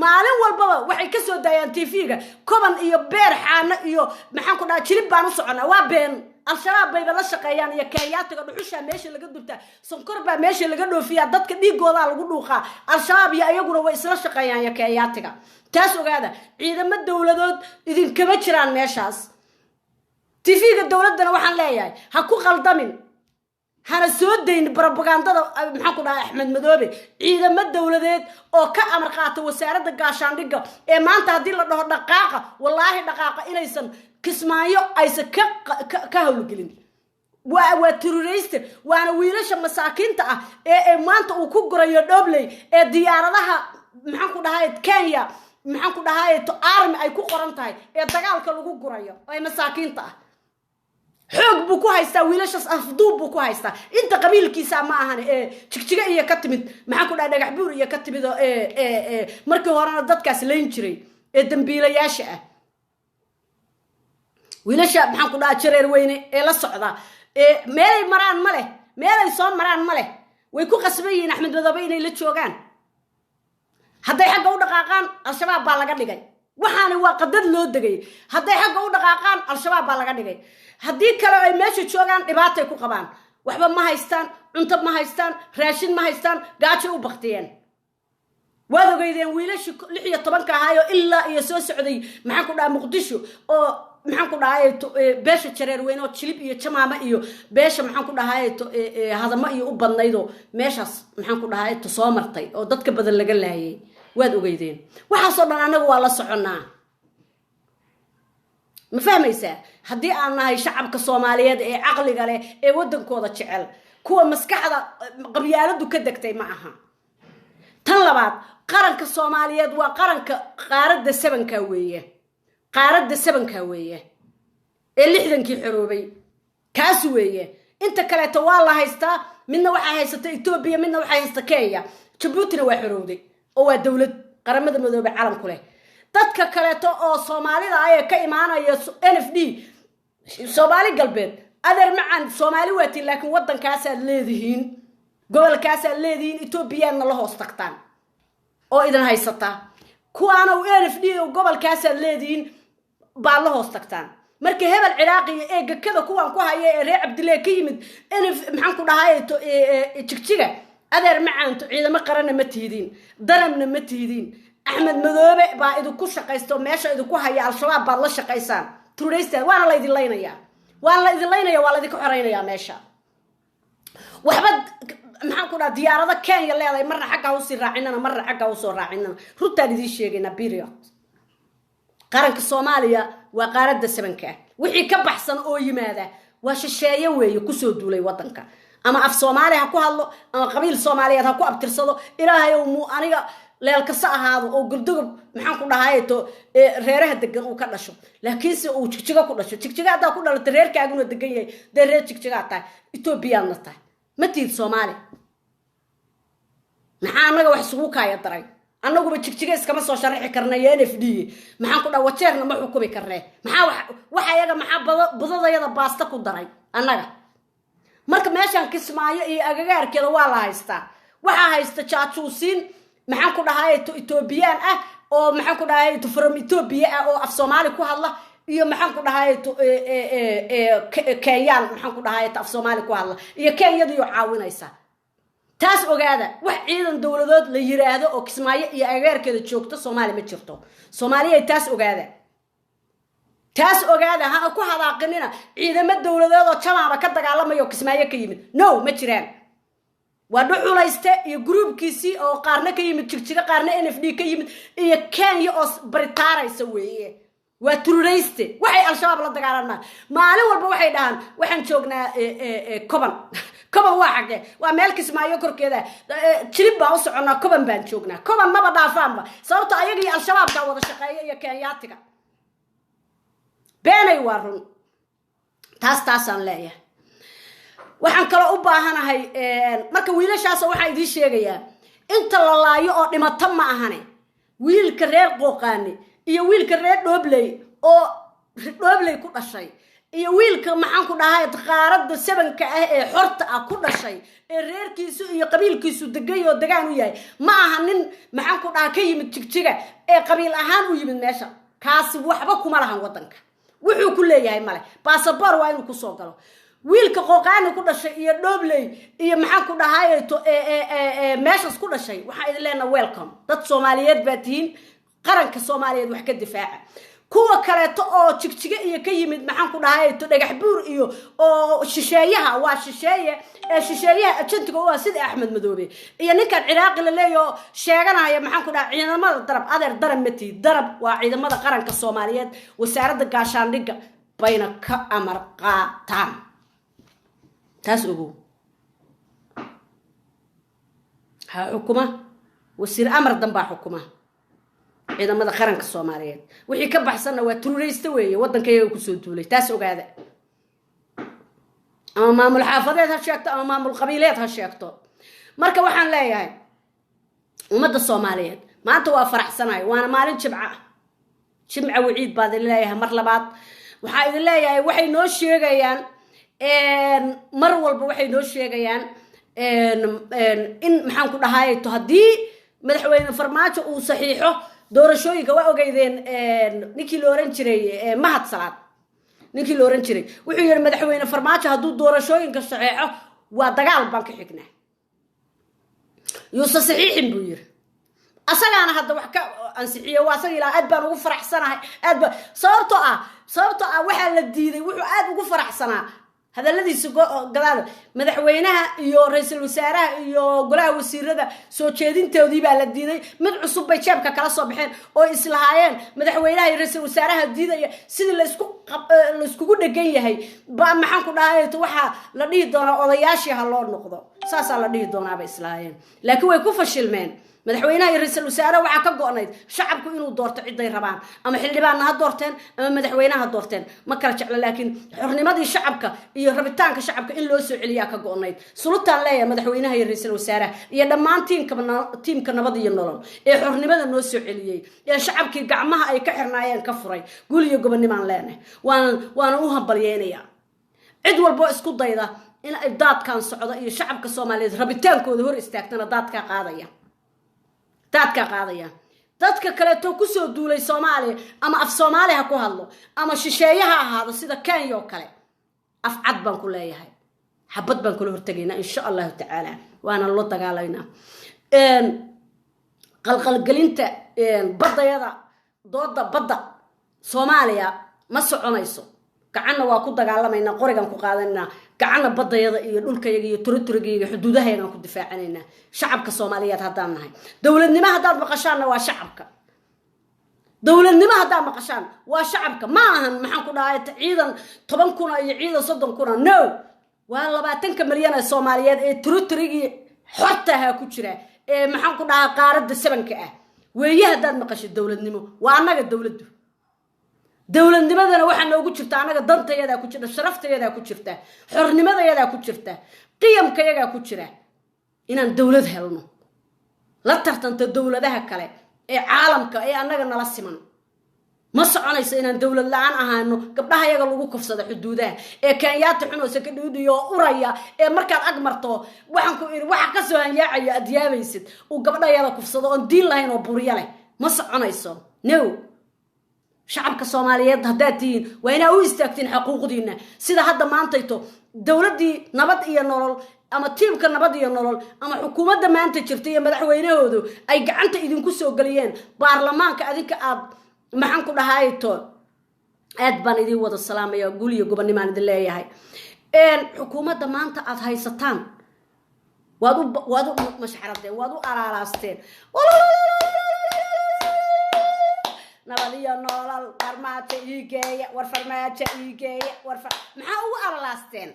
maalin walbaba waxay ka soo daayaan TV-ga koban iyo beer xaana iyo maxaan ku dhahay jilib baan u soconaa waa been al-shabaab bay la shaqeeyaan iyo kaayaatiga dhuxusha meesha laga dubta sonkor baa meesha laga dhoofiya dadka dhiigooda lagu dhuuqa al-shabaab iyo ayaguna way isla shaqeeyaan iyo kaayaatiga taas ogaada ciidamada dawladood idin kama jiraan meeshaas TV-ga dawladana waxaan leeyahay ha ku qaldamin hana soo deyn propagandada maxaan ku dhahay Axmed Madoobe ciidamada dawladeed oo ka amar qaata wasaaradda gaashaandhigga ee maanta hadii la dhaho dhaqaaqa wallahi dhaqaaqa inaysan kismaayo aysan ka hawlgelin waa terrorist waana wiilasha masaakiinta ah ee maanta uu ku gurayo Dhobley ee diyaaradaha maxaan ku dhahay Kenya maxaan ku dhahay army ay ku qoran tahay ee dagaalka lagu gurayo ay masaakiinta ah xoog buu ku haystaa wiilashas afduub buu ku haystaa inta qabiilkiisa ma ahan jigjiga iyo ka timid maxaan ku dhahay dhagax buur iyo ka timid markii horena dadkaas leen jiray ee dambiilayaasha ah wiilasha maxaan ku dhahay jareer weyne ee la socda meelay maraan ma leh meelay soo maraan ma leh way ku qasbayeen Axmed Madoobe inay la joogaan hadday xagga u dhaqaaqaan al-shabaab baa laga dhigay waxaana waa qadad loo dagay hadday xagga u dhaqaaqaan al-shabaab baa laga dhigay haddii kale ay meesha joogaan dhibaatay ku qabaan waxba ma haystaan cunto ma haystaan raashin ma haystaan gaajo u baqtiyeen waad ogeydeen wiilashi 16 ka ahayo ilaa iyo soo socday maxaan ku dhahay Muqdisho oo maxaan ku dhahay beesha jareer weyn oo jilib iyo jamaama iyo beesha maxaan ku dhahay hadama iyo u badnaydo meeshaas maxaan ku dhahay soo martay oo dadka badan laga laayay waad ogeydeen waxa soo dhan anagu waa la soconaa ma fahmaysaa haddii aan nahay shacabka Soomaaliyeed ee aqliga leh ee wadankooda jecel kuwa maskaxda qabyaaladu ka degtay ma aha tan labaad qaranka Soomaaliyeed waa qaranka qaaradda 7ka weeye ee 60kii xoroobay kaas weeye inta kale ta waa la haystaa midna waxa haysata Itoobiya midna waxa haysata Kenya Djibouti waa xoroobay oo waa dawlad qaramada Madoobe caalamku leh dadka kale oo Soomaalida ay ka imaanaya NFD Soomaali galbeed adeer macaan Soomaali waati laakiin wadankaas aad leedihiin gobolkaas aad leedihiin Itoobiyana la hoos tagtaan oo idan haysata kuwaana NFD oo gobolkaas aad leedihiin baa la hoos tagtaan marka hebel Ciraaqi ee gakada kuwan ku haya ee reer Cabdillah ka yimid maxaan ku dhahay jigjiga adeer macaan ciidamo qaran ma tihiin daramna ma tihiin Axmed Madoobe baa idinku shaqaysto meesha idinku haya al-shabaab baad la shaqaysaan terrorist waana la idin leynaya waa la idin xoreynaya meesha waxba maxaan ku dhahay diyaarada Kenya leedahay marna xagga u sii raacinana marna xagga u soo raacinana runtaan idin sheegayna period qaranka Soomaaliya waa qaaradda 7ka wixii ka baxsan oo yimaada waa shisheeye weeye ku soo duulay wadanka ama af Soomaali ha ku hadlo ama qabiil Soomaaliyeed ha ku abtirsado ilaahay oo aniga leelkasa ahaado oo guldugob maxaan ku dhahayeeto reeraha degan uu ka dhasho laakiinse uu jigjiga ku dhasho jigjiga hadaa ku dhalato reerkaaguna degan yahay dee reer jigjiga tahay Ethiopiaana tahay ma tiid Soomaali maxaa anaga wax isugu kaaya daray annaguba jigjiga iskama soo sharxi karna NFD maxaan ku dhawa jeerna ma xukumi karnaa maxaa waxa ayaga maxaa badadayada baasta ku daray annaga marka meeshan Kismaayo iyo agagaarkeeda waa la haystaa waxa haysta jaajuusin maxaan ku dhahayeeto Ethiopian ah oo maxaan ku dhahayeeto from Ethiopia ah oo af Soomaali ku hadla iyo maxaan ku dhahayeeto Kenyan maxaan ku dhahayeeto af Soomaali ku hadla iyo Kenyada caawinaysa taas ogaada wax ciidan dawladood la yiraahdo oo Kismaayo iyo agagaarkeeda joogto Soomaali ma jirto Soomaaliya taas ogaada ha ku hadaaqinina ciidamada dawladeed oo jamaaba ka dagaalamayo Kismaayo ka yimid no ma jiraan waa dhuxulayste iyo groupkiisii oo qaarna ka yimid jigjiga qaarna NFD ka yimid iyo Kenya oo baritaaraysa weeye waa terroriste waxay al-shabaab la dagaalanaa maalin walba waxay dhahan waxaan joognaa koban waa xaqe waa meel Kismaayo korkeeda jilib baa u soconaa koban baan joognaa koban maba dhaafaanba sababta ayaga iyo al-shabaab ka wada shaqeeya iyo Kenyaatiga beenay waa run taasaan leeyahay waxaan kala u baahanahay marka wiilashaas waxa idin sheegaya inta la laayo oo dhimato ma ahane wiilka reer Qooqaani iyo wiilka reer Dhobley ku dhashay iyo wiilka maxaan ku dhahay qaarada sabanka ah ee xorta ah ku dhashay ee reerkiisu iyo qabiilkiisu degayo degaan u yahay ma aha nin maxaan ku dhahay ka yimid jigjiga ee qabiil ahaan u yimid meesha kaasi waxba kuma lahan wadanka wuxuu ku leeyahay male passport waa inuu ku soo galo wiilka Qooqaani ku dhashay iyo Dhobley iyo maxaan ku dhahayeeto meeshas ku dhashay waxa idin leenahay welcome dad Soomaaliyeed baa tihiin qaranka Soomaaliyeed wax ka difaaca kuwa kaleeto oo jigjiga iyo ka yimid maxaan ku dhahayeeto dhagax buur iyo oo shisheeyaha waa shisheeyaha ajantiga oo sida Axmed Madoobe iyo ninkan Ciraaqi la leeyo sheeganaya maxaan ku dhahay ciidamada darab adeer darab mati darab waa ciidamada qaranka Soomaaliyeed wasaaradda gaashaandhigga bayna ka amar qaataan taas ugu ha xukuma wasiir amar damba xukuma ciidamada qaranka Soomaaliyeed wixii ka baxsanna waa terroriste weeye wadankeeyaga ku soo duulay taas ogaada ama maamul xaafadeed ha sheegto ama maamul qabiileed ha sheegto marka waxaan leeyahay ummadda Soomaaliyeed maanta waa faraxsanahay waana maalin jimca wiciid baad leeyahay mar labaad waxa idin leeyahay waxay noo sheegayaan mar walba waxay noo sheegayaan in maxaan ku dhahayeeto hadii madaxweyne Farmaajo uu saxiixo doorashooyinka waa ogeydeen ninkii la oran jiray Mahad Salaad ninkii la oran jiray wuxuu yiri madaxweyne Farmaajo haduu doorashooyinka saxiixo waa dagaal baan ka xignaa yuusa saxiixin buu yiri asagaana hadda wax ka ansixiyo waa asaga ilaa aad baan ugu faraxsanahay aad ba sababtoo ah waxa la diiday wuxuu aad ugu faraxsanaa hadaladiisa gadaal madaxweynaha iyo ra'iisul wasaaraha iyo golaha wasiirada soo jeedintoodii baa la diiday mid cusub bay jeebka kala soo baxeen oo islahaayeen madaxweynaha iyo ra'iisul wasaaraha diidaya sidii la isku dhagan yahay ba maxaan ku dhahay waxa la dhihi doonaa odayaashii ha loo noqdo saasa la dhihi doonaa ba islahaayeen laakiin way ku fashilmeen madaxweynaha iyo ra'iisul wasaaraha waxa ka go'nayd shacabku inuu doorto cid ay rabaan ama xildhibaanna ha doorteen ama madaxweynaha ha doorteen ma kala jecla laakiin xornimadii shacabka iyo rabitaanka shacabka in loo soo celiyaa ka go'nayd sulutaan leeyahay madaxweynaha iyo ra'iisul wasaaraha iyo dhammaan tiimka nabad iyo nolol ee xornimada noo soo celiyay ee shacabkii gacmaha ay ka xirnaayeen ka furay guul iyo gobonnimaan leenahay waana u hambalyeynaya cid walbo isku dayda in ay daadkan socdo iyo shacabka Soomaaliyeed rabitaankooda hor istaagtana daadka qaadaya dadka kale to ku soo duulay Soomaaliya ama af Soomaaliya ku hadlo ama shisheeyaha ahaado sida Kenya oo kale af cad baan ku leeyahay xabad baan kula hortagayna insha Allah ta'ala waana loo dagaalaynaa qalqalgelinta badayada dooda badda Soomaaliya ma soconayso gacanna waa ku dagaalamayna qorigan ku qaadanayna gacanna badayada iyo dhulkayaga iyo territory-ga xuduudaheena ku difaacanayna shacabka Soomaaliyeed hadaan nahay dawladnimo hadaad maqashaan waa shacabka dawladnimo hadaad maqashaan waa shacabka ma ahan maxaan ku dhahay ciidan 10,000 iyo ciidan 30,000 no waa 20 milyan ee Soomaaliyeed ee territory-ga xortaha ku jira maxaan ku dhahaa qaaradda sabanka ah weeye haddaad maqasho dowladnimo waa annaga dowladdu dowladnimadana waxaa noogu jirta annaga dantayadaa ku jirta sharaftayadaa ku jirta xornimadayadaa ku jirta qiyamkayagaa ku jira inaan dowlad helno la tartanta dowladaha kale ee caalamka ee annaga nala siman ma soconayso inaan dowlad la'aan ahaano gabdhaha yaga lagu kufsado xuduudaha ee kenyaata xunoosa ka dhiidhiyo uraya ee markaad ag marto waxaan ku iri waxa ka soo hanyaacayo aad yaabaysid uu gabdhayada kufsado oon diin lahayn oo buryo leh ma soconayso no shacabka Soomaaliyeed haddaad tihiin waa inaa u istaagtiin xuquuqdiina sida hadda maantayto dowladii nabad iyo nolol ama tiimka nabad iyo nolol ama xukuumadda maanta jirta iyo madaxweynahoodu ay gacanta idinku soo galiyeen baarlamaanka adinka aad maxaan ku dhahayto aad baan idin wada salaamaya guliyo gobonimaan idin leeyahay xukuumadda maanta aad haysataan waad u mashxaradeen waad u araaraasteen nabadiyo nolol farmaajo iigeeya war farmaajo iigeeya maxaa ugu aralaasteen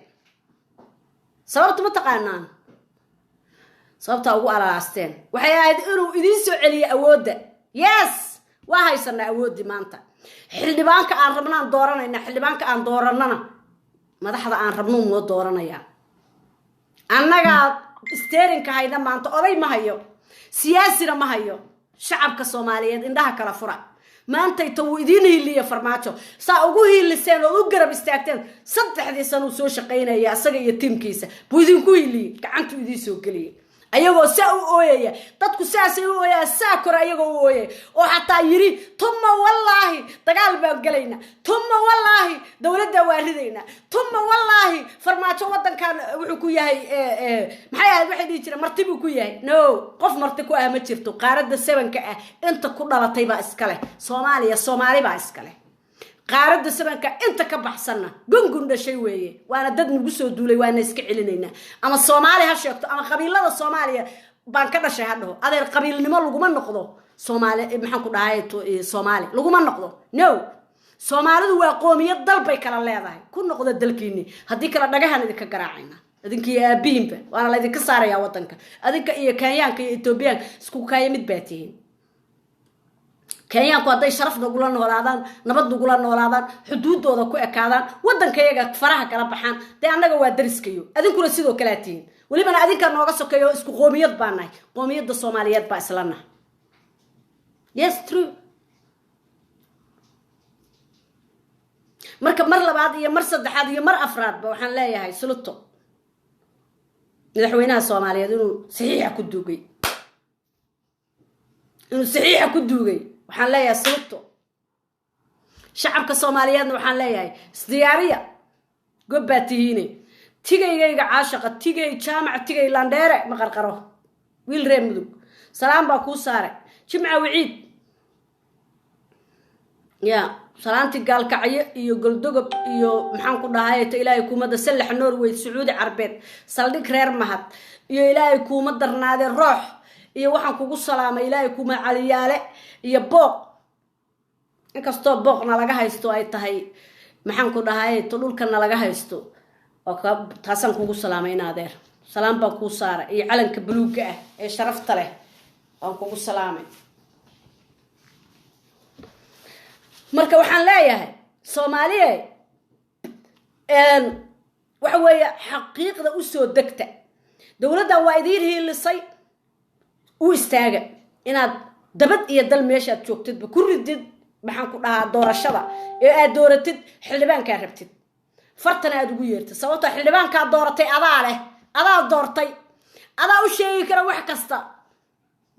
sababta ma taqaanaan sababta ugu aralaasteen waxay ahayd inuu idin soo celiyo awoodda yes waa haysanaa awoodii maanta xildhibaanka aan rabnaan dooranayna xildhibaanka aan dooranana madaxda aan rabno moo dooranaya annaga steerinka hayna maanta oday ma hayo siyaasina ma hayo shacabka Soomaaliyeed indhaha kala fura maanta uu idin hiiliyo farmaajo saa ugu hiiliseen oo u garab istaagteen 3 sano soo shaqeynaya asaga iyo tiimkiisa buu idin ku hiiliyo gacantu idin soo galiyay ayagoo saa u ooyaya dadku saasay u ooyaya saa kor ayagoo u ooyay oo hataa yiri tuma wallahi dagaal baan galayna tuma wallahi dawladda waaridayna tuma wallahi farmaajo wadankan wuxuu ku yahay maxay ahayd waxay dhigi jireen marti buu ku yahay no qof marti ku ah ma jirto qaaradda sabanka ah inta ku dhalatay baa iskale Soomaali baa iskale qaaradda sabanka inta ka baxsana gungun dhashay weeye waana dad nagu soo duulay waana iska celinayna ama Soomaali ha sheegto ama qabiilada Soomaaliya baan ka dhashay hadho adeer qabiilnimo laguma noqdo Soomaali maxaan ku dhahay Soomaali laguma noqdo no Soomaalidu waa qoomiyad dalbay kala leedahay ku noqdo dalkiini hadii kala dhagahan idinka garaacayna adinka aabiinba waana la idinka saaraya wadanka adinka iyo Kenyaanka iyo Ethiopian isku kaayimid baatiin Kenyaanku haday sharaf nagula noolaadaan nabad nagula noolaadaan xuduudooda ku ekaadaan wadankayaga faraha kala baxaan de annaga waa dariskayo adinkuna sidoo kale tiin waliba adinka nooga sokeeyo isku qoomiyad baanahay qoomiyadda Soomaaliyeed baa islana yes true marka mar labaad iyo mar saddexaad iyo mar afraad ba waxaan leeyahay suluto madaxweynaha Soomaaliyeed inuu saxiix ku duugay waxaan leeyahay suluto shacabka Soomaaliyeed waxaan leeyahay isdiyaariya gobaatihiine tigayga caashaqa tigay jaamac tigay landheere ma qarqaro wiil reer mudug salaam baa ku saaray jimca wiciid ya salaanti gaalkacyo iyo goldogob iyo maxaan ku dhahay ilaahay kuumada salax Norway Sacuudi Carbeed saldhig reer mahad iyo ilaahay kuuma darnaade roox iyo waxaan kugu salaamay ilaahay kuuma caliyaale iyo booq inkastoo booqna laga haysto ay tahay maxaan ku dhahay dhulkana laga haysto oo taasan kugu salaamay naadeer salaam baa ku saaray iyo calanka buluuga ah ee sharafta leh aan kugu salaamay marka waxaan leeyahay Soomaaliyeed waxa weeye xaqiiqda u soo degta dawladda waa idin hiilisay u istaaga inaad dabad iyo dal meesha joogtid ku ridid maxaan ku dhahaa doorashada ee aad dooratid xildhibaanka rabtid fartan aad ugu yeertay sababta xildhibaanka dooratay adaa doortay adaa u sheegi kara wax kasta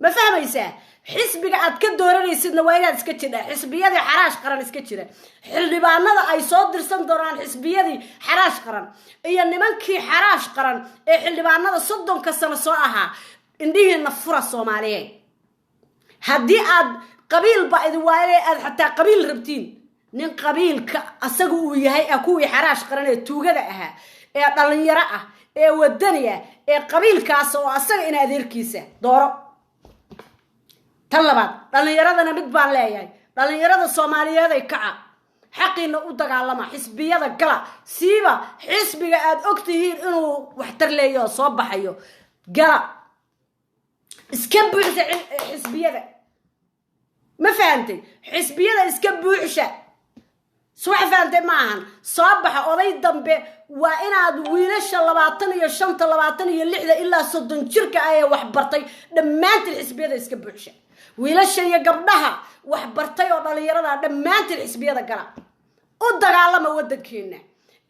ma fahmaysaa xisbiga aad ka dooranaysidna waa inaad iska jira xisbiyada xaraash qaran iska jira xildhibaanada ay soo dirsan doonaan xisbiyadii xaraash qaran iyo nimankii xaraash qaran ee xildhibaanada 30 sano soo ahaa indhihiina fura Soomaaliyeed haddii aad qabiil ba idin waayay aad xataa qabiil rabtiin nin qabiilka asagu uu yahay kuwii xaraash qaran ee tuugada ahaa ee dhalinyaro ah ee wadaniya ee qabiilkaas oo asaga in adeerkiisa dooro tan labaad dhalinyaradana mid baan leeyahay dhalinyarada Soomaaliyeed ay kaca xaqina u dagaalama xisbiyada gala siiba xisbiga aad ogtihiin inuu wax tar leeyo soo baxayo gala iska buuxsa xisbiyada ma fahantay xisbiyada iska buuxsha soo fahamtay maahan soo baxa oday dambe waa inaad wiilasha 25 26 ilaa 30 jirka ay wax bartay dhammaantiin xisbiyada iska buuxsha wiilasha iyo gabdhaha wax bartay oo dhalinyarada dhammaantiin xisbiyada gala u dagaalama wadankeena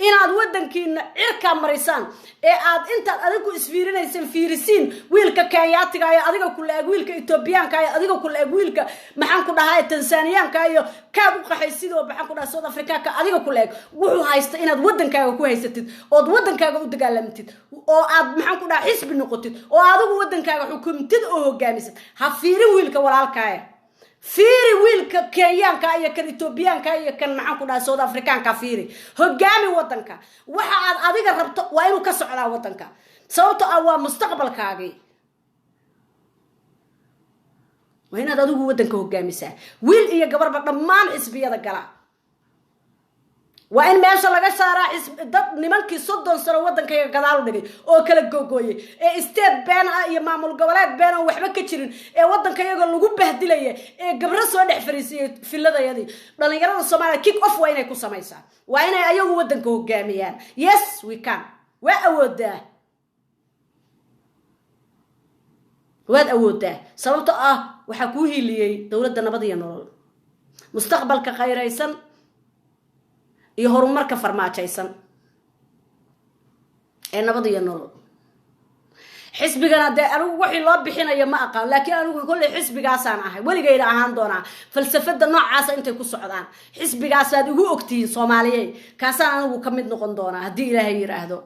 inaad wadankeena cirka marisaan ee aad intaad adigu isfiirinaysan fiirisiin wiilka Kenyaatiga ay adiga ku laag wiilka Ethiopianka ay adiga ku laag wiilka maxaan ku dhahay Tansaaniyaanka iyo ka u qaxay sidoo maxaan ku dhahay South Africa ka adiga ku laag wuxuu haysta inaad wadankaaga ku haysatid oo wadankaaga u dagaalamtid oo aad maxaan ku dhahay xisbi noqotid oo adigu wadankaaga xukuumtid oo hogaamisid ha fiirin wiilka walaalkaaga fiiri wiilka Kenyaanka iyo kan Ethiopianka iyo kan maxaan ku dhahay South Africaanka fiiri hogaami wadanka waxa aad adiga rabto waa inuu ka socdaa wadanka sababtoo ah waa mustaqbalkaaga waa inaad adigu wadanka hogaamisaa wiil iyo gabarba dhammaan xisbiyada gala waa in meesha laga saaraa dad nimankii 30 sano wadanka gadaal u dhigay oo kala googooyay ee state ban iyo maamul goboleed ban oo waxba ka jirin ee wadanka iyaga lagu bahdilay ee gabra soo dhex fariisay filadayadii dhalinyarada Soomaaliya kick off waa inay ku sameeysaa waa inay ayagu wadanka hogaamiyaan yes we can waa awoodaa sababtoo ah waxa ku hiiliyay dawladda nabad iyo nolol mustaqbalka khayraysan iyo horumarka farmaajaysan ee nabad iyo nolol xisbigana de anigu wixii loo bixinayo ma aqaan laakiin anigu kulli xisbigaasaan ahay waligayna ahaan doonaa falsafada noocaas intay ku socdaan xisbigaas aad ugu ogtiin Soomaaliyeed kaasaan anigu ka mid noqon doonaa hadii Ilaahay yiraahdo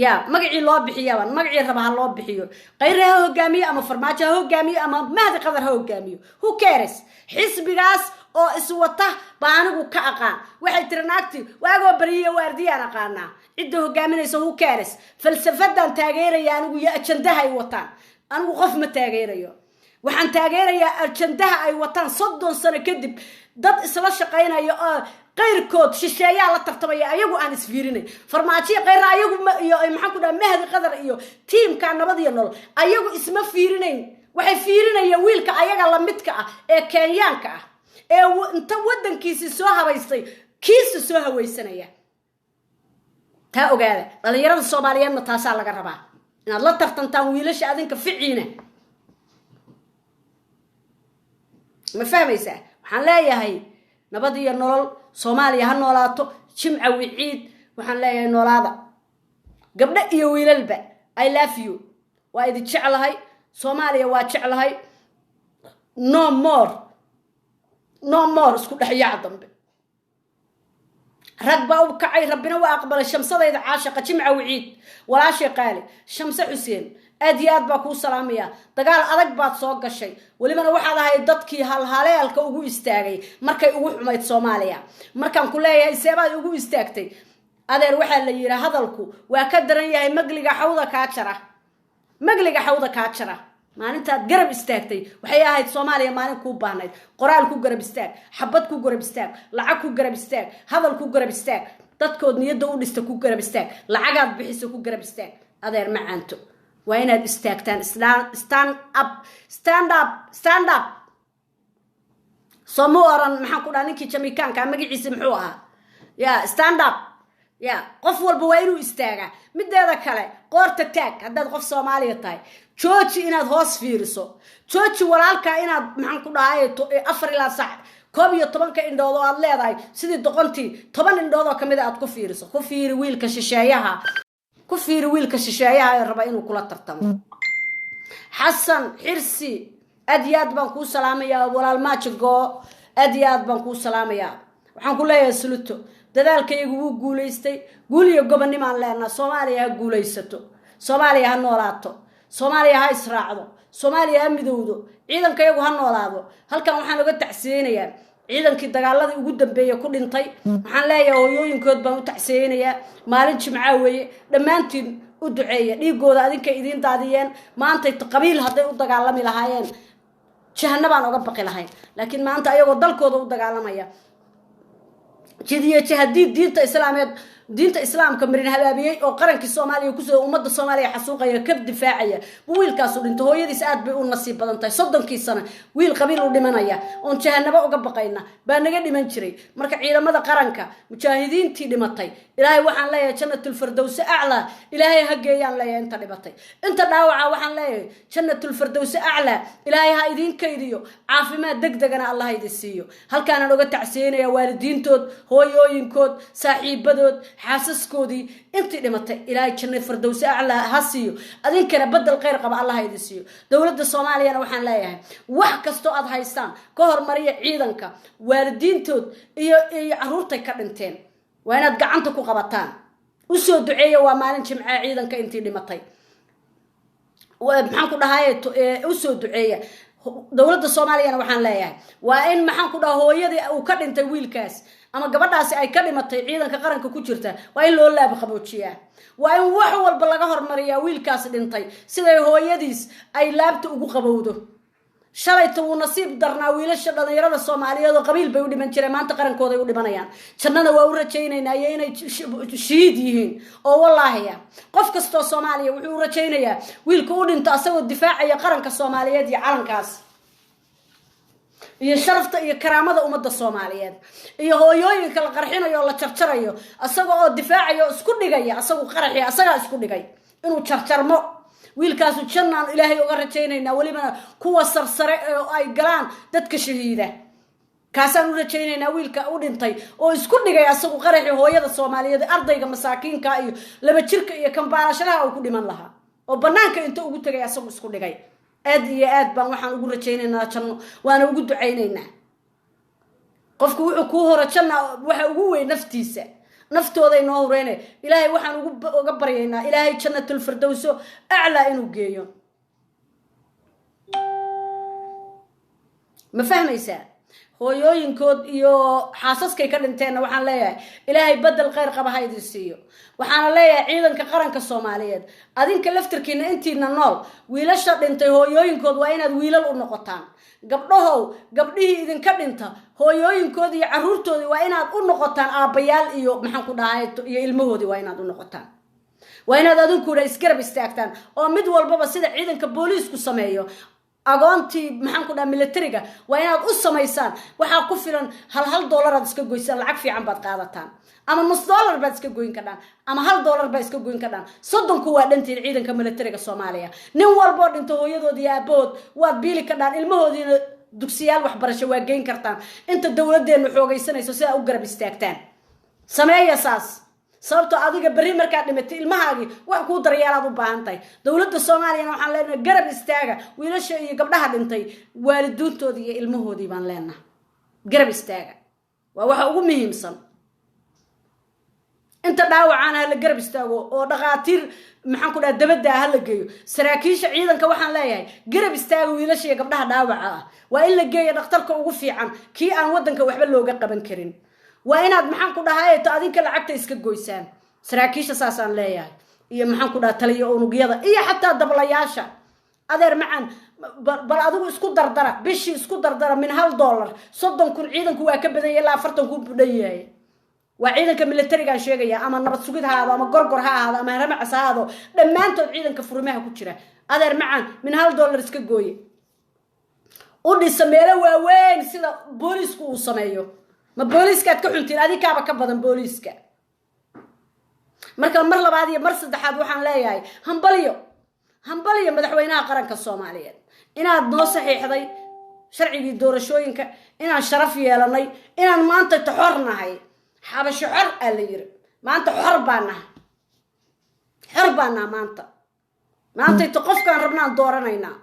ya magacii loo bixiyaan magacii rabaha loo bixiyo qayraha hogaamiye ama farmaajo hogaamiye ama mahdi qadar hogaamiyo who cares xisbigaas oo iswata baanigu ka aqaan waxay tiranaagti waago bariyo waardiyaan aqaana cid hogaaminayso who cares falsafadan taageeraya anigu ya ajandaha ay wataan anigu qof ma taageerayo waxaan taageerayaa ajandaha ay wataan 30 sano kadib dad isla shaqeynaya oo qayrkood shisheeyaa la tartamaya ayagu aan isfiirinay farmaajiye qayr ayagu iyo maxaan ku dhahay mahdi qadar iyo teamka nabad iyo nolol ayagu isma fiirinayn waxay fiirinayaan wiilka ayaga la midka ah ee Kenyaanka ah ee inta wadankiisa soo habaystay kiisa soo hawaysanaya taa ogaada dhalinyarada Soomaaliyeedna taasa laga rabaa inaad la tartantaan wiilasha adinka ficiina ma fahmaysaa waxaan leeyahay nabad iyo nolol Soomaaliya ha noolaato jimca wiciid waxaan leeyahay noolaada gabdha iyo wiilalba I love you waa idin jeclahay Soomaaliya waa jeclahay no more isku dhaxyaa dambe ragba u kacay rabbina waa aqbalay shamsadayda caashiqa jimca wiciid walaashay qaali shamsa xuseen aad iyo aad baa ku salaamaya dagaal adag baad soo gashay walibana waxaad ahay dadkii halhaleelka ugu istaagay markay ugu xumayd Soomaaliya markaan ku leeyahay seebaad ugu istaagtay adeer waxa la yiraahdaa hadalku waa ka daran yahay magliga xawda ka jara maalintaad garab istaagtay waxay ahayd Soomaaliya maalin ku baahnayd qoraal ku garab istaag xabad ku garab istaag lacag ku garab istaag hadal ku garab istaag dadkood niyada u dhista ku garab istaag lacagaad bixiso ku garab istaag adeer macaanto waa inaad istaagtaan stand up Soomaalian maxaan ku dhahay ninkii Jamaicanka magaciisa muxuu ahaa ya stand up ya qof walba waa inuu istaaga mideeda kale qoorta taag haddaad qof Soomaaliya tahay jooji inaad hoos fiiriso jooji walaalka inaad maxaan ku dhahay 4 ilaa sac 12 indhood oo aad leedahay sidii doqontii 10 indhood oo kamid aad ku fiiriso ku fiiri wiilka shisheeyaha ee raba inuu kula tartamo Xasan Xirsi aad baan ku salaamayaa walaal maajigo aad baan ku salaamayaa waxaan ku leeyahay suluto dadaalkaygu wuu guuleystay guuliyo gobonnimaan leenna Soomaaliya ha guuleysato Soomaaliya ha noolaato Soomaaliya ha israacdo Soomaaliya ha midowdo ciidankayagu ha noolaado halkan waxaan uga tacsiyeenayaa ciidankii dagaaladii ugu dambeeyay ku dhintay waxaan leeyahay hooyooyinkood baan u tacsiyeenayaa maalin jimca weeye dhammaantiin u duceeya dhiigooda adinka idin daadiyeen maanta qabiil haday u dagaalami lahaayeen jahannabaan uga baqi lahayn laakiin maanta ayagoo dalkooda u dagaalamaya jidiye jahadii diinta islaameed diinta islaamka marin habaabiyay oo qaranka Soomaaliya ku soo ummadda Soomaaliya xasuuqaya ka difaacaya wiilkaas u dhinto hooyadiis aad bay u nasiib badan tahay 30 sano wiil qabiil u dhimanaya oo jahanabo uga baqayna baa naga dhiman jiray marka ciidamada qaranka mujaahidiintii dhimatay ilaahay waxaan leeyahay jannatul firdaws a'la ilaahay ha geeyaan leeyahay inta dhimatay inta dhaawaca waxaan leeyahay jannatul firdaws a'la ilaahay ha idin kaydiyo caafimaad degdegana Allah idin siiyo halkaan aan uga tacsiinaya waalidiintood hooyooyinkood saaxiibadood xaasaskoodii intii dhimatay ilaahay jannatul firdaws a'la ha siiyo adinkana badal khayr qaba Allah idin siiyo dawladda Soomaaliyana waxaan leeyahay wax kasto aad haystaan ka hormariya ciidanka waalidiintood iyo caruurta ka dhinteen waa inaad gacanta ku qabataan u soo duceeyo waa maalin jimcaha ciidanka intii dhimatay maxaan ku dhahay u soo duceeya dawladda Soomaaliyana waxaan leeyahay waa in maxaan ku dhahay hooyadii uu ka dhintay wiilkaas ama gabadhaasi ay ka dhimatay ciidanka qaranka ku jirta waa in loo laab qaboojiyaa waa in wax walba laga hormariyaa wiilkaas dhintay sida hooyadiis ay laabta ugu qabowdo shalayta uu nasiib darnaa wiilasha dhalinyarada Soomaaliyeed oo qabiil bay u dhiman jireen maanta qarankooda ay u dhimanayaan jannada waa u rajaynaynaa inay shiid yihiin oo wallaahi qof kasto Soomaaliya wuxuu u rajaynayaa wiilka u dhinto asagoo difaacaya qaranka Soomaaliyeed iyo calankaas iyo sharafta iyo karaamada ummadda Soomaaliyeed iyo hooyooyinka la qarxinayo la jarjarayo asagoo difaacayo isku dhigaya asagoo qarxi asaga isku dhigay inuu jarjarmo wiilkaas jannaan ilaahay uga rajaynayna waliba kuwa sarsare oo ay galaan dadka shahiida kaasaan u rajaynayna wiilka u dhintay oo isku dhigay asagoo qarxi hooyada Soomaaliyeed ardayga masaakiinka iyo laba jirka iyo kambaarashadaha uu ku dhiman lahaa oo banaanka inta ugu tagay asagoo isku dhigay aad iyo aad baan waxaan ugu rajaynaynaa janno waana ugu ducaynaynaa qofku wuxuu ku hor janna waxa ugu weyn naftiisa naftooda inoo horeene ilaahay waxaan uga baryaynaa ilaahay jannatul firdaws a'la inuu geeyo ma fahmaysaa hooyooyinkood iyo xaasaskay ka dhinteen waxaan leeyahay ilaahay badal khayr qaba ha idin siiyo waxaan leeyahay ciidanka qaranka Soomaaliyeed adinka laftirkiina intiina nool wiilasha dhintay hooyooyinkood waa inaad wiilal u noqotaan gabdhihii idinka dhinta hooyooyinkood iyo caruurtoodii waa inaad u noqotaan aabayaal iyo maxaan ku dhahay iyo ilmahoodii waa inaad u noqotaan waa inaad adinkuna isgarab istaagtaan oo mid walbaba sida ciidanka booliisku sameeyo agoontii maxaan ku dhahay militariga waa inaad u samaysaan waxa ku filan hal dollar aad iska goysaan lacag fiican baad qaadataan ama $1 baad iska goyn kadhaan ama $1 baad iska goyn kadhaan 30 waa dhantiin ciidanka militariga Soomaaliya nin walbo dhinto hooyadoodii aabahood waad biili kadhaan ilmahoodiina dugsiyaal waxbarasho waa geyn kartaan inta dawladeenu xoogaysanayso sida u garab istaagtaan sameeya saas sababtoo adiga bari markaa dhimatay ilmahaagi wax ku daryeelaad u baahan tahay dawladda Soomaaliya waxaan leenahay garab istaaga wiilasha iyo gabdhaha dhintay waalidiintoodii iyo ilmahoodii baan leenahay garab istaaga waa waxa ugu muhiimsan inta dhaawacana la garab istaago oo dhaqaatiir maxaan ku dhahay dabada ha la geeyo saraakiisha ciidanka waxaan leeyahay garab istaago wiilasha iyo gabdhaha dhaawaca ah waa in la geeyo dhakhtarka ugu fiican kii aan wadanka waxba looga qaban karin waa inaad maxaan ku dhahay adinka lacagta iska goysaan saraakiisha saasaan leeyahay iyo maxaan ku dhahay taliyo unugyada iyo xataa dablayaasha adeer macaan bal adigu isku dardara bishii isku dardara min $1 30 ciidanku waa ka badan ilaa 40 ku budhayahay waa ciidanka militariga sheegaya ama nabad sugid ha ahaado ama gorgor ha ahaado ama ramac ha ahaado dhamaantood ciidanka furimaha ku jira adeer macaan min $1 iska gooye u dhisameelo waaweyn sida booliisku uu sameeyo ma booliiska ka xuntiin adikaaba ka badan booliiska marka mar labaad iyo mar saddexaad waxaan leeyahay hambaliyo madaxweynaha qaranka Soomaaliyeed inaad noo saxiixday sharcigii doorashooyinka inaan sharaf yeelanay inaan maanta taxornahay xabasho xor la yiri maanta xor baana maanta qofkaan rabnaan dooranaynaa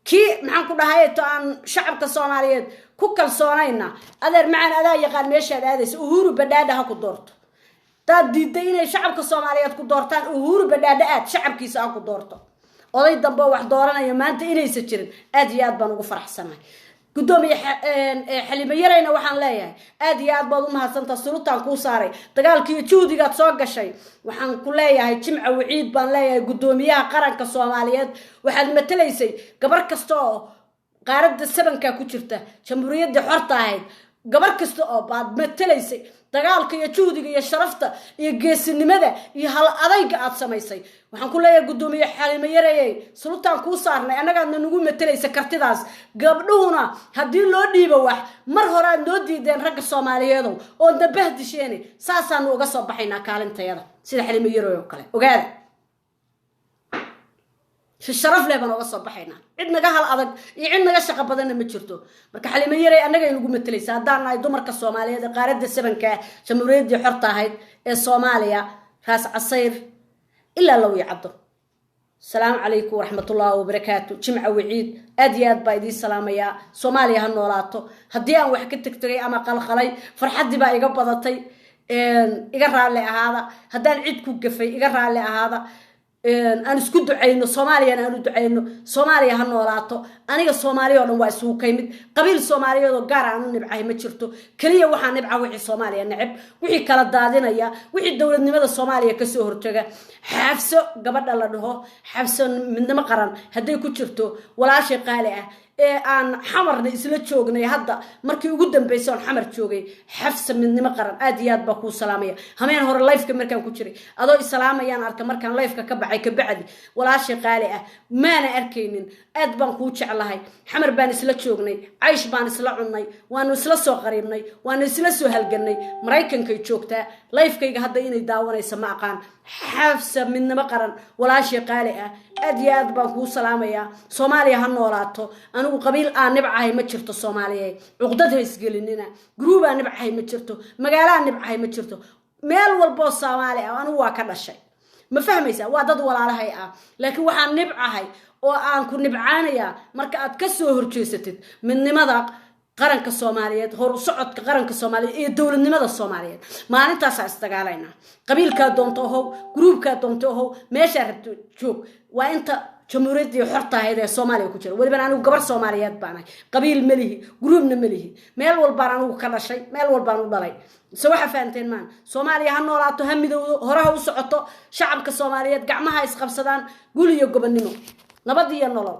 kii maxaan ku dhahay aan shacabka Soomaaliyeed ku kalsoonayna adeer macaan adaa yaqaan meeshaad aadayso Uhuru Badhaadhe ha ku doorto dad diiday inay shacabka Soomaaliyeed ku doortaan Uhuru Badhaadhe aad shacabkiisa ha ku doorto oday dambe wax dooranaya maanta inaysa jirin aad iyo aad baan ugu faraxsanahay gudoomiye Xalimo Yareyna waxaan leeyahay aad iyo aad baad u mahadsantahay surutaan ku saaray dagaalkii juhdigaad soo gashay waxaan ku leeyahay jimca wiciid baan leeyahay gudoomiyaha qaranka Soomaaliyeed waxaad matalaysay gabar kasto oo qaaradda sabanka ku jirta jamhuuriyadda xorta ahayd gabar kasta oo baad matalaysay dagaalka iyo juhdiga iyo sharafta iyo geesinimada iyo hal adayga aad samaysay waxaan ku leeyahay gudoomiye Xaliimo Yareeyay sultaan ku saarnay anagaadna nagu matalaysa kartidaas gabdhuhuna hadii loo dhiibo wax mar hore aad noo diideen ragga Soomaaliyeed oo dabahdisheen saasaan uga soo baxaynaa kaalintayada sida Xaliimo Yareeyay oo kale ogaada في الشرف له بنا وصل بحينا عندنا جهل أذق عندنا شقة بدنا متشرتو مرك حليم يري أنا جاي نقول مثلي سادنا يدمر كالصومالية ده قارد السبن كشمريد يحطها هيد الصومالية راس عصير إلا لو يعضو السلام عليكم ورحمة الله وبركاته جمع وعيد أديات بايدي السلام يا صوماليا هالنولاتو هديان وحكتك تري أما قال خلي فرحت دي بقى يقبضتي يقرأ لي هذا هدان عيد كوقفي يقرأ لي هذا أنا سكوت عينه صوماليا أنا أريد عينه صوماليا هالنوراتو أنا كصوماليا أنا واسو كيمد قبيل صوماليا وقارع أنا نبعه متشرتو كلية وحنا نبعه وحي صوماليا نعب وحي كلا دادنا يا وحي الدولة نمدا الصوماليا كسوهر تجا حفصو قبل الله نهو حفصو من مقرن هدي كتشرتو ولا شيء قالع aan xamarna isla joognay hadda markii ugu dambeysay aan xamar joogay xafs midnimo qaran aad iyo aad ba ku salaamaya hameen hore live-ka markaan ku jiray adoo islaamayaan arka markaan live-ka ka baxay ka bacdi walaashay qaali ah maana arkaynin aad baan ku jeclahay xamar baan isla joognay aysh baan isla cunnay waanu isla soo qariibnay waanu isla soo halganay mareykanka joogtaa live-kayga hadda inay daawanayso ma aqaan xafs midnimo qaran walaashay qaali ah aad iyo aad baan ku salaamaya Soomaaliya ha noolaato anigu qabiil aan nibcahay ma jirto Soomaaliya uqdad isgelinina group aan nibcahay ma jirto magaalo aan nibcahay ma jirto meel walbo Soomaali ah anigu waa ka dhashay ma fahmaysaa waa dad walaalahay ah laakiin waxaan nibcahay oo aan ku nibcaanaya marka aad ka soo horjeesatid midnimada qaranka Soomaaliyeed hor socodka qaranka Soomaaliyeed iyo dawladnimada Soomaaliyeed maalintaas ay istagaalayna qabiilka doonto oo groupka doonto oo meesha rabto joog waa inta jamhuuriyadda xorta ahayd ee Soomaaliya ku jira waliba anigu gabar Soomaaliyeed baanay qabiil malihi groupna malihi meel walba anigu ka dhashay meel walba anu dhalay soo waxa faanteen maan Soomaaliya ha noolaato hamidowdo horaha u socoto shacabka Soomaaliyeed gacmaha is qabsadaan gul iyo gobonnimo nabad iyo nolol